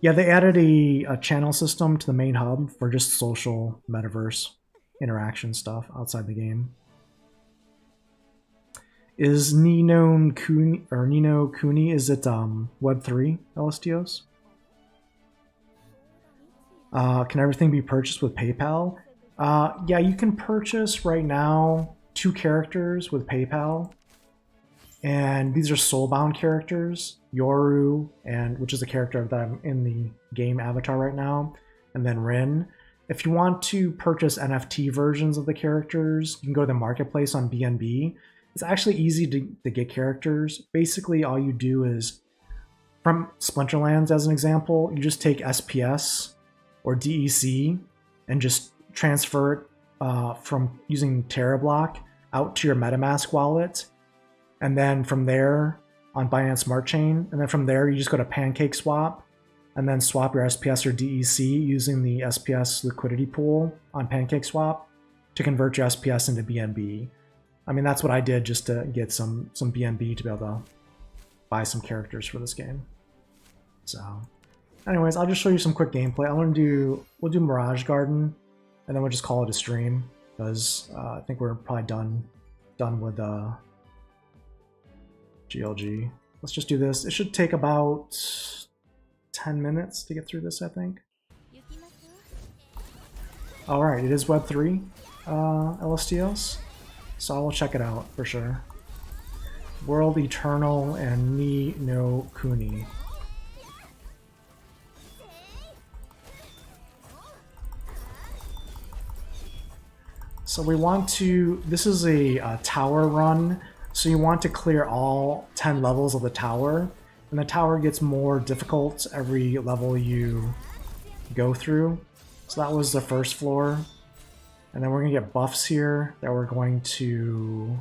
Yeah, they added a channel system to the main hub for just social metaverse interaction stuff outside the game. Is Ni no Kuni, is it Web3 LSTOs? Can everything be purchased with PayPal? Yeah, you can purchase right now 2 characters with PayPal. And these are soulbound characters, Yoru, which is a character that I'm in the game avatar right now, and then Rin. If you want to purchase NFT versions of the characters, you can go to the marketplace on BNB. It's actually easy to get characters. Basically, all you do is, from Splinterlands as an example, you just take SPS or DEC and just transfer it from using TerraBlock out to your MetaMask wallet. And then from there on Binance Smart Chain, and then from there you just go to PancakeSwap and then swap your SPS or DEC using the SPS liquidity pool on PancakeSwap to convert your SPS into BNB. I mean, that's what I did just to get some BNB to be able to buy some characters for this game. So, anyways, I'll just show you some quick gameplay. We'll do Mirage Garden, and then we'll just call it a stream because I think we're probably done with GLG. Let's just do this. It should take about 10 minutes to get through this, I think. Alright, it is Web3 LSTLs, so I will check it out for sure. World Eternal and Ni no Kuni. So we want to, this is a tower run, so you want to clear all 10 levels of the tower, and the tower gets more difficult every level you go through. So that was the first floor, and then we're going to get buffs here that we're going to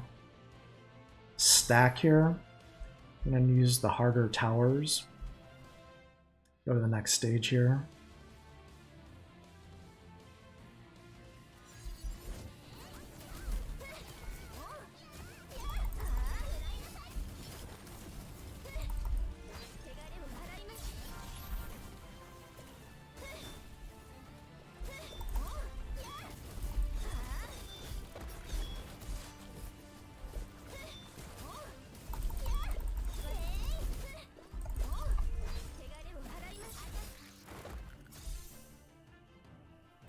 stack here. I'm going to use the harder towers. Go to the next stage here.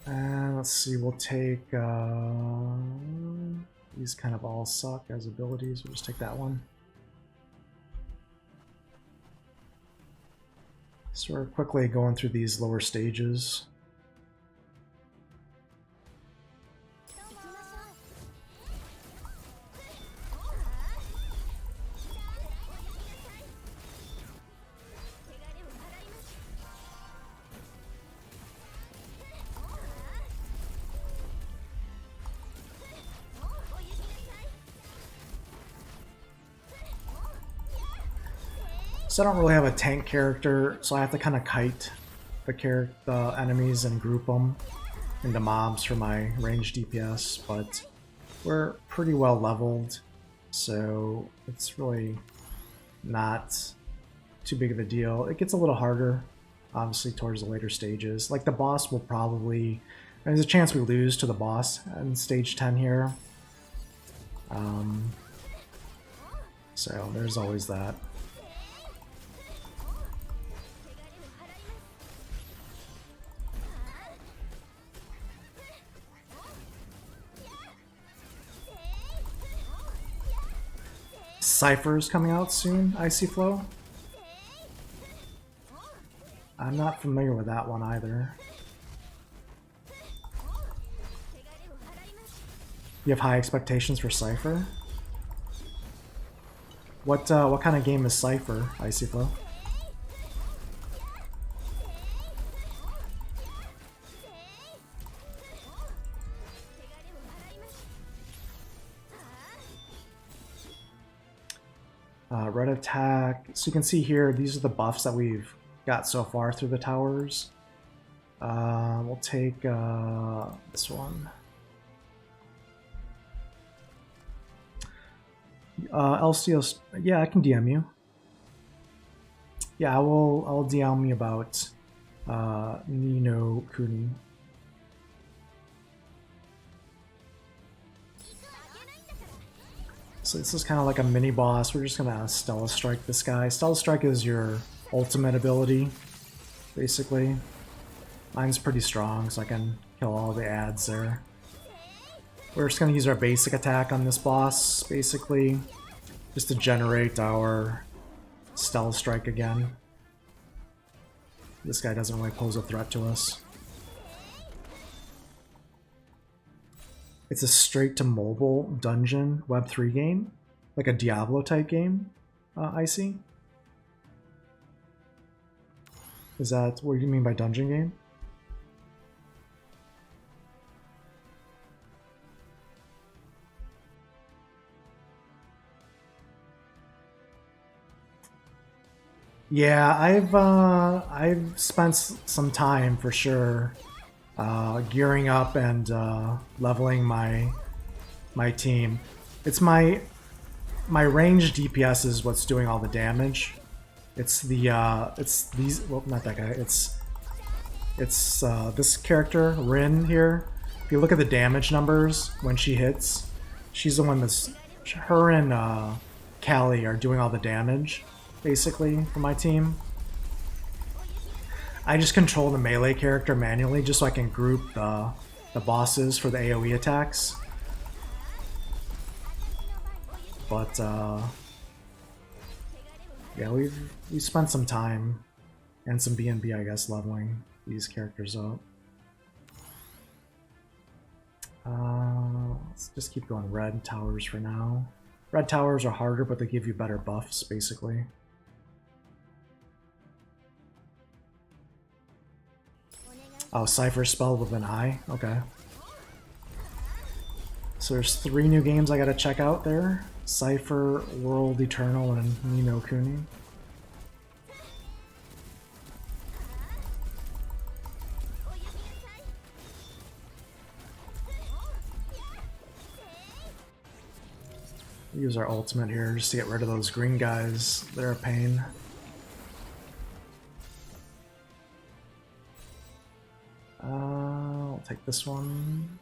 And let's see, we'll take, these kind of all suck as abilities, we'll just take that one. So we're quickly going through these lower stages. So I don't really have a tank character, so I have to kind of kite the enemies and group them into mobs for my ranged DPS, but we're pretty well leveled, so it's really not too big of a deal. It gets a little harder, obviously, towards the later stages. Like the boss will probably... There's a chance we lose to the boss in stage 10 here. So there's always that. Cypher's coming out soon, Icy Flow. I'm not familiar with that one either. You have high expectations for Cypher? What kind of game is Cypher, Icy Flow? Red attack. So you can see here, these are the buffs that we've got so far through the towers. We'll take this one. LCO, yeah, I can DM you. Yeah, I'll DM me about Nino Kuni. So this is kind of like a mini boss. We're just gonna Stella Strike this guy. Stella Strike is your ultimate ability, basically. Mine's pretty strong, so I can kill all the ads there. We're just gonna use our basic attack on this boss, basically, just to generate our Stella Strike again. This guy doesn't really pose a threat to us. It's a straight-to-mobile dungeon Web3 game, like a Diablo-type game, Icy. Is that what you mean by dungeon game? Yeah, I've spent some time for sure gearing up and leveling my team. It's my ranged DPS is what's doing all the damage. It's the it's these, well, not that guy. It's this character Rin here. If you look at the damage numbers when she hits, she's the one that's her and Callie are doing all the damage basically for my team. I just control the melee character manually just so I can group the bosses for the AoE attacks. But yeah, we've spent some time and some BNB, I guess, leveling these characters up. Let's just keep going red towers for now. Red towers are harder, but they give you better buffs, basically. Oh, Cypher spelled with an I? Okay. So there's 3 new games I gotta check out there. Cypher, World Eternal, and Ni no Kuni. Use our ultimate here just to get rid of those green guys. They're a pain. I'll take this one.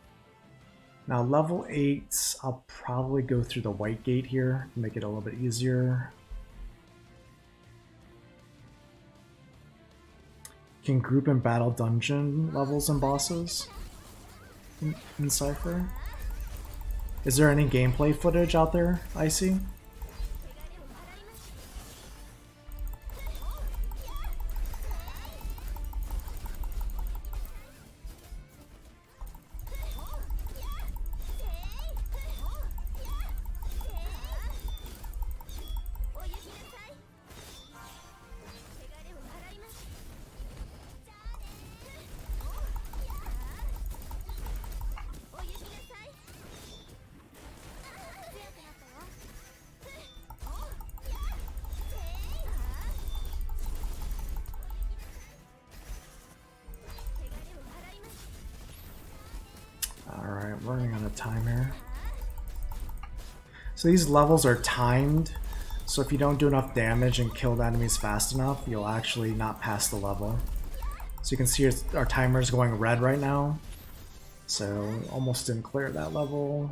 Now level 8, I'll probably go through the white gate here to make it a little bit easier. Can group and battle dungeon levels and bosses in Cypher. Is there any gameplay footage out there, Icy? time here. So these levels are timed, so if you don't do enough damage and kill the enemies fast enough, you'll actually not pass the level. So you can see our timer is going red right now, so almost didn't clear that level.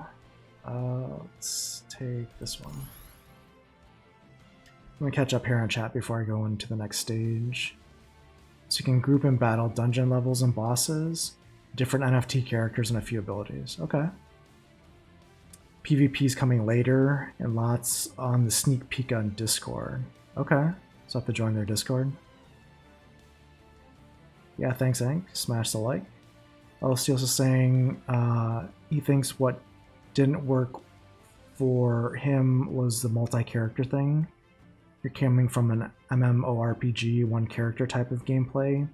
Let's take this one. I'm gonna catch up here on chat before I go into the next stage. So you can group and battle dungeon levels and bosses, different NFT characters, and a few abilities. Okay. PvP is coming later, and lots on the sneak peek on Discord. Okay, so I have to join their Discord. Yeah, thanks, Hank. Smash the like. Oh, Steele's also saying he thinks what didn't work for him was the multi-character thing. You're coming from an MMORPG, one character type of gameplay,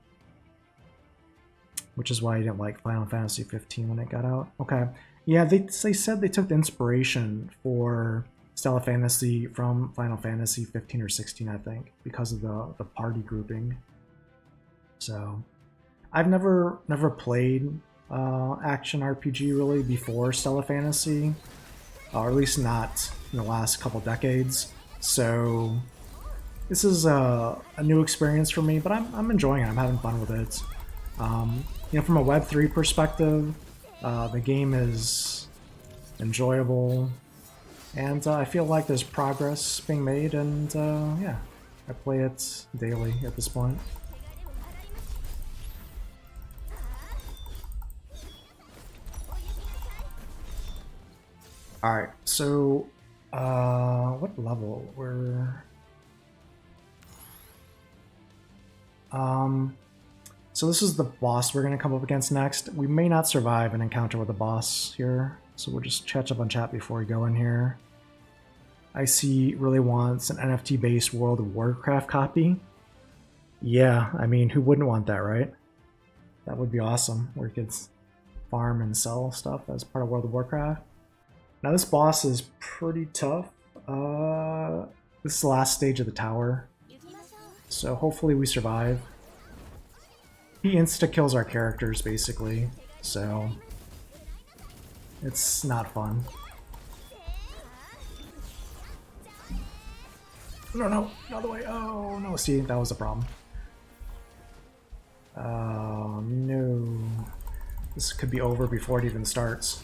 which is why he didn't like Final Fantasy 15 when it got out. Okay. Yeah, they said they took the inspiration for Stella Fantasy from Final Fantasy 15 or 16, I think, because of the party grouping. So, I've never played action RPG really before Stella Fantasy, or at least not in the last couple decades. So, this is a new experience for me, but I'm enjoying it. I'm having fun with it. You know, from a Web3 perspective, the game is enjoyable, and I feel like there's progress being made, and yeah, I play it daily at this point. Alright, so what level? We're so this is the boss we're going to come up against next. We may not survive an encounter with the boss here, so we'll just catch up on chat before we go in here. IC really wants an NFT-based World of Warcraft copy. Yeah, I mean, who wouldn't want that, right? That would be awesome, where you could farm and sell stuff as part of World of Warcraft. Now this boss is pretty tough. This is the last stage of the tower, so hopefully we survive. He insta-kills our characters, basically, so it's not fun. No, no, no, the way. Oh, no, see, that was a problem. Oh, no. This could be over before it even starts.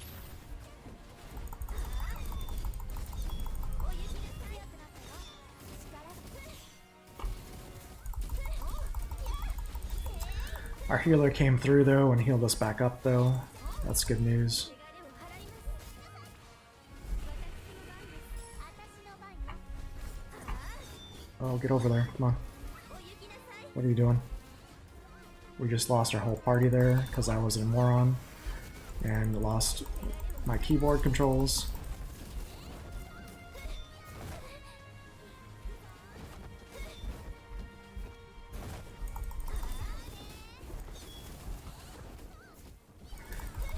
Our healer came through though and healed us back up though. That's good news. Oh, get over there. Come on. What are you doing? We just lost our whole party there because I was a moron and lost my keyboard controls.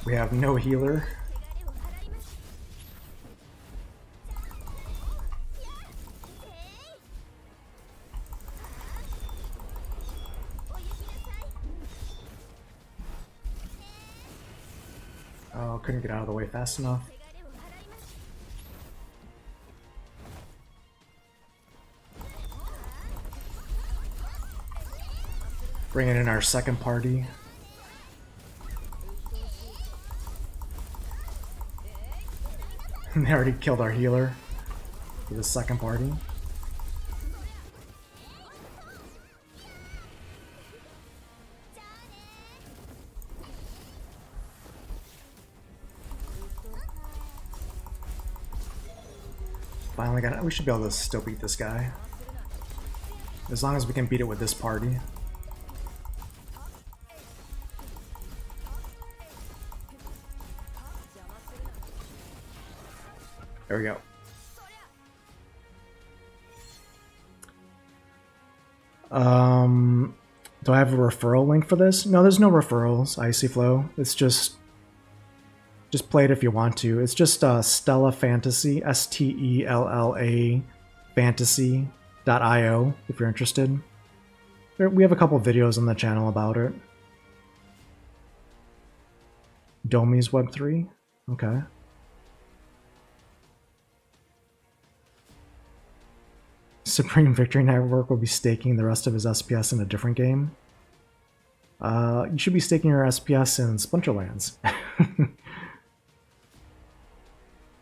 We have no healer. Oh, couldn't get out of the way fast enough. Bringing in our second party. They already killed our healer for the second party. Finally got it. We should be able to still beat this guy. As long as we can beat it with this party. There we go. Do I have a referral link for this? No, there's no referrals, ICFlow. It's just play it if you want to. It's just Stella Fantasy, STELLA fantasy.io if you're interested. We have a couple videos on the channel about it. Domi's Web3. Okay. Supreme Victory Network will be staking the rest of his SPS in a different game. You should be staking your SPS in Splinterlands.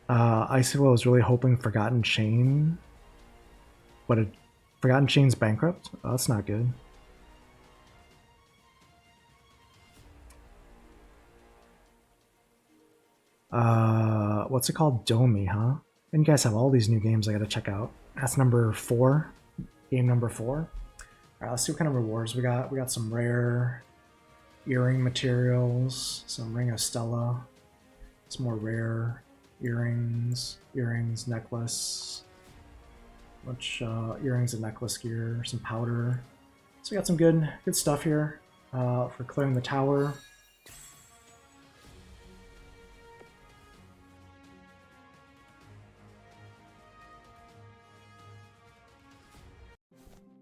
Icicle is really hoping Forgotten Chain, but Forgotten Chain's bankrupt? Oh, that's not good. What's it called? Domi, huh? And you guys have all these new games I gotta check out. That's number 4. Game number 4. Alright, let's see what kind of rewards we got. We got some rare earring materials, some Ring of Stella, some more rare earrings, necklace, much earrings and necklace gear, some powder. So we got some good stuff here for clearing the tower.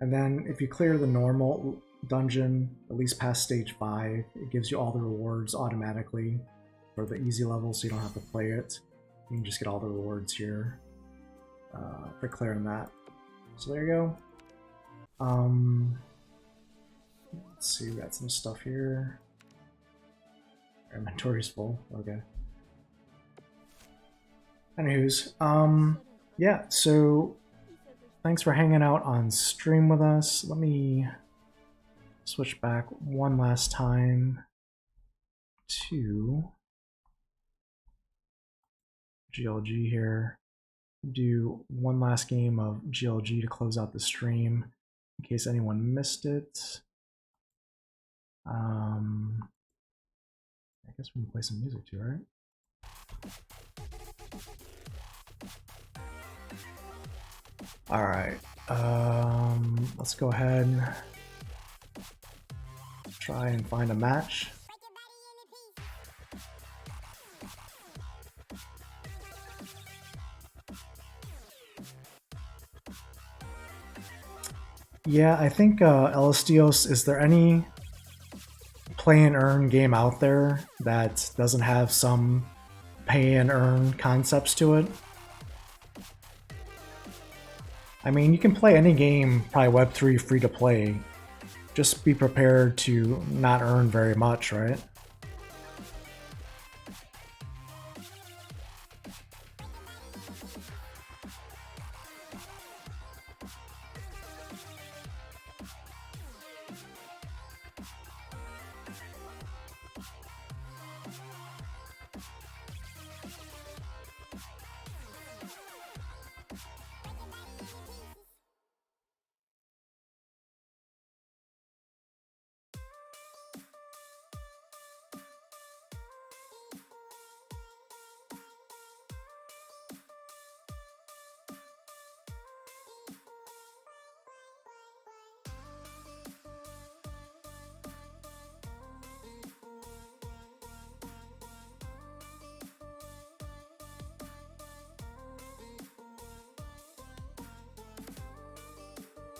And then if you clear the normal dungeon, at least past stage 5, it gives you all the rewards automatically for the easy level, so you don't have to play it. You can just get all the rewards here for clearing that. So there you go. Let's see, we got some stuff here. Our inventory's full, okay. Anywho's, yeah, so thanks for hanging out on stream with us. Let me switch back one last time to GLG here. Do one last game of GLG to close out the stream in case anyone missed it. I guess we can play some music too, right? All right, let's go ahead and try and find a match. Yeah, I think Elastios, is there any play and earn game out there that doesn't have some pay and earn concepts to it? I mean, you can play any game, probably Web3 free to play. Just be prepared to not earn very much, right?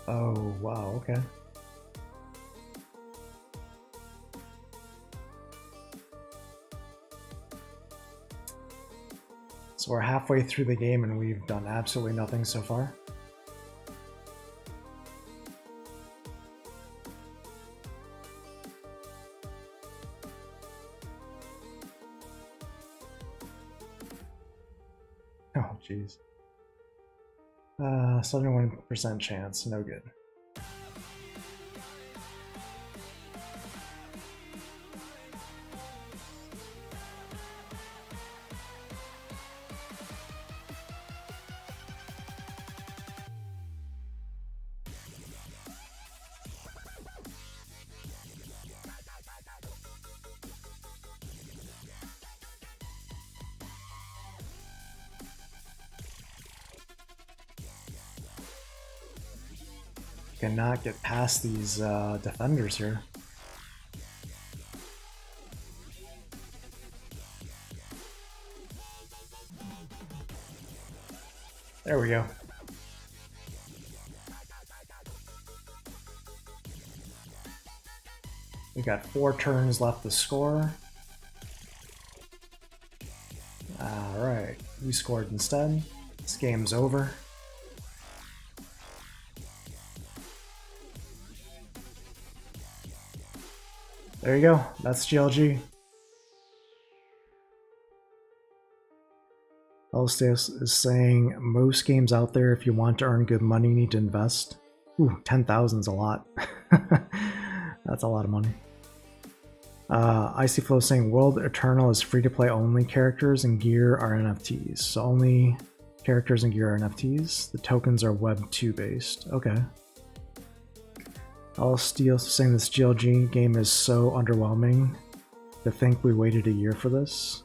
Oh, wow, okay. So we're halfway through the game and we've done absolutely nothing so far. Oh, jeez. 71% chance, no good. Cannot get past these defenders here. There we go. We got 4 turns left to score. Alright, we scored instead. This game's over. There you go. That's GLG. Elstius is saying most games out there, if you want to earn good money, you need to invest. Ooh, 10,000 is a lot. That's a lot of money. Icy Flow saying World Eternal is free to play only. Characters and gear are NFTs. So only characters and gear are NFTs. The tokens are Web 2 based. Okay. Elstius saying this GLG game is so underwhelming. To think we waited a year for this.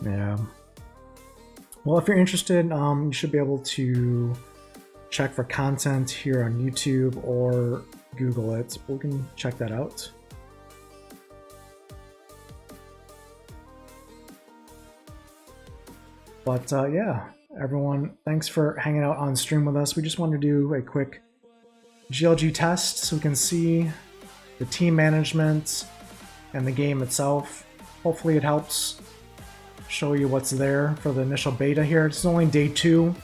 Yeah. Well, if you're interested, you should be able to check for content here on YouTube or Google it. We can check that out. But yeah, everyone, thanks for hanging out on stream with us. We just wanted to do a quick GLG test so we can see the team management and the game itself. Hopefully it helps show you what's there for the initial beta here. It's only day 2.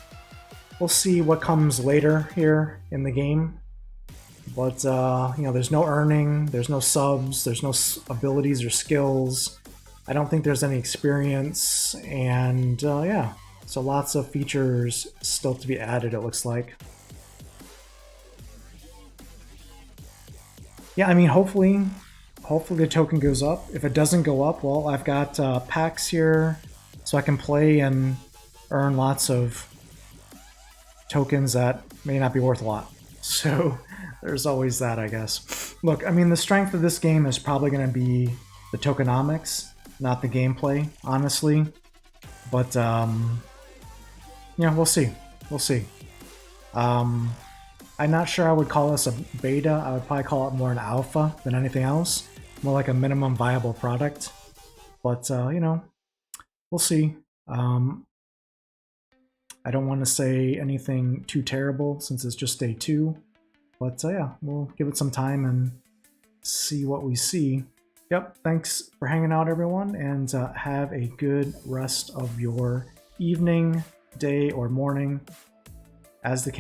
We'll see what comes later here in the game. But, you know, there's no earning, there's no subs, there's no abilities or skills. I don't think there's any experience, and yeah, so lots of features still to be added, it looks like. Yeah, I mean, hopefully the token goes up. If it doesn't go up, well, I've got packs here, so I can play and earn lots of tokens that may not be worth a lot. So there's always that, I guess. Look, I mean, the strength of this game is probably going to be the tokenomics, not the gameplay, honestly. But, yeah, we'll see. We'll see. I'm not sure I would call this a beta. I would probably call it more an alpha than anything else. More like a minimum viable product. But, you know, we'll see. I don't want to say anything too terrible since it's just day 2. But yeah, we'll give it some time and see what we see. Yep, thanks for hanging out, everyone, and have a good rest of your evening, day, or morning, as the case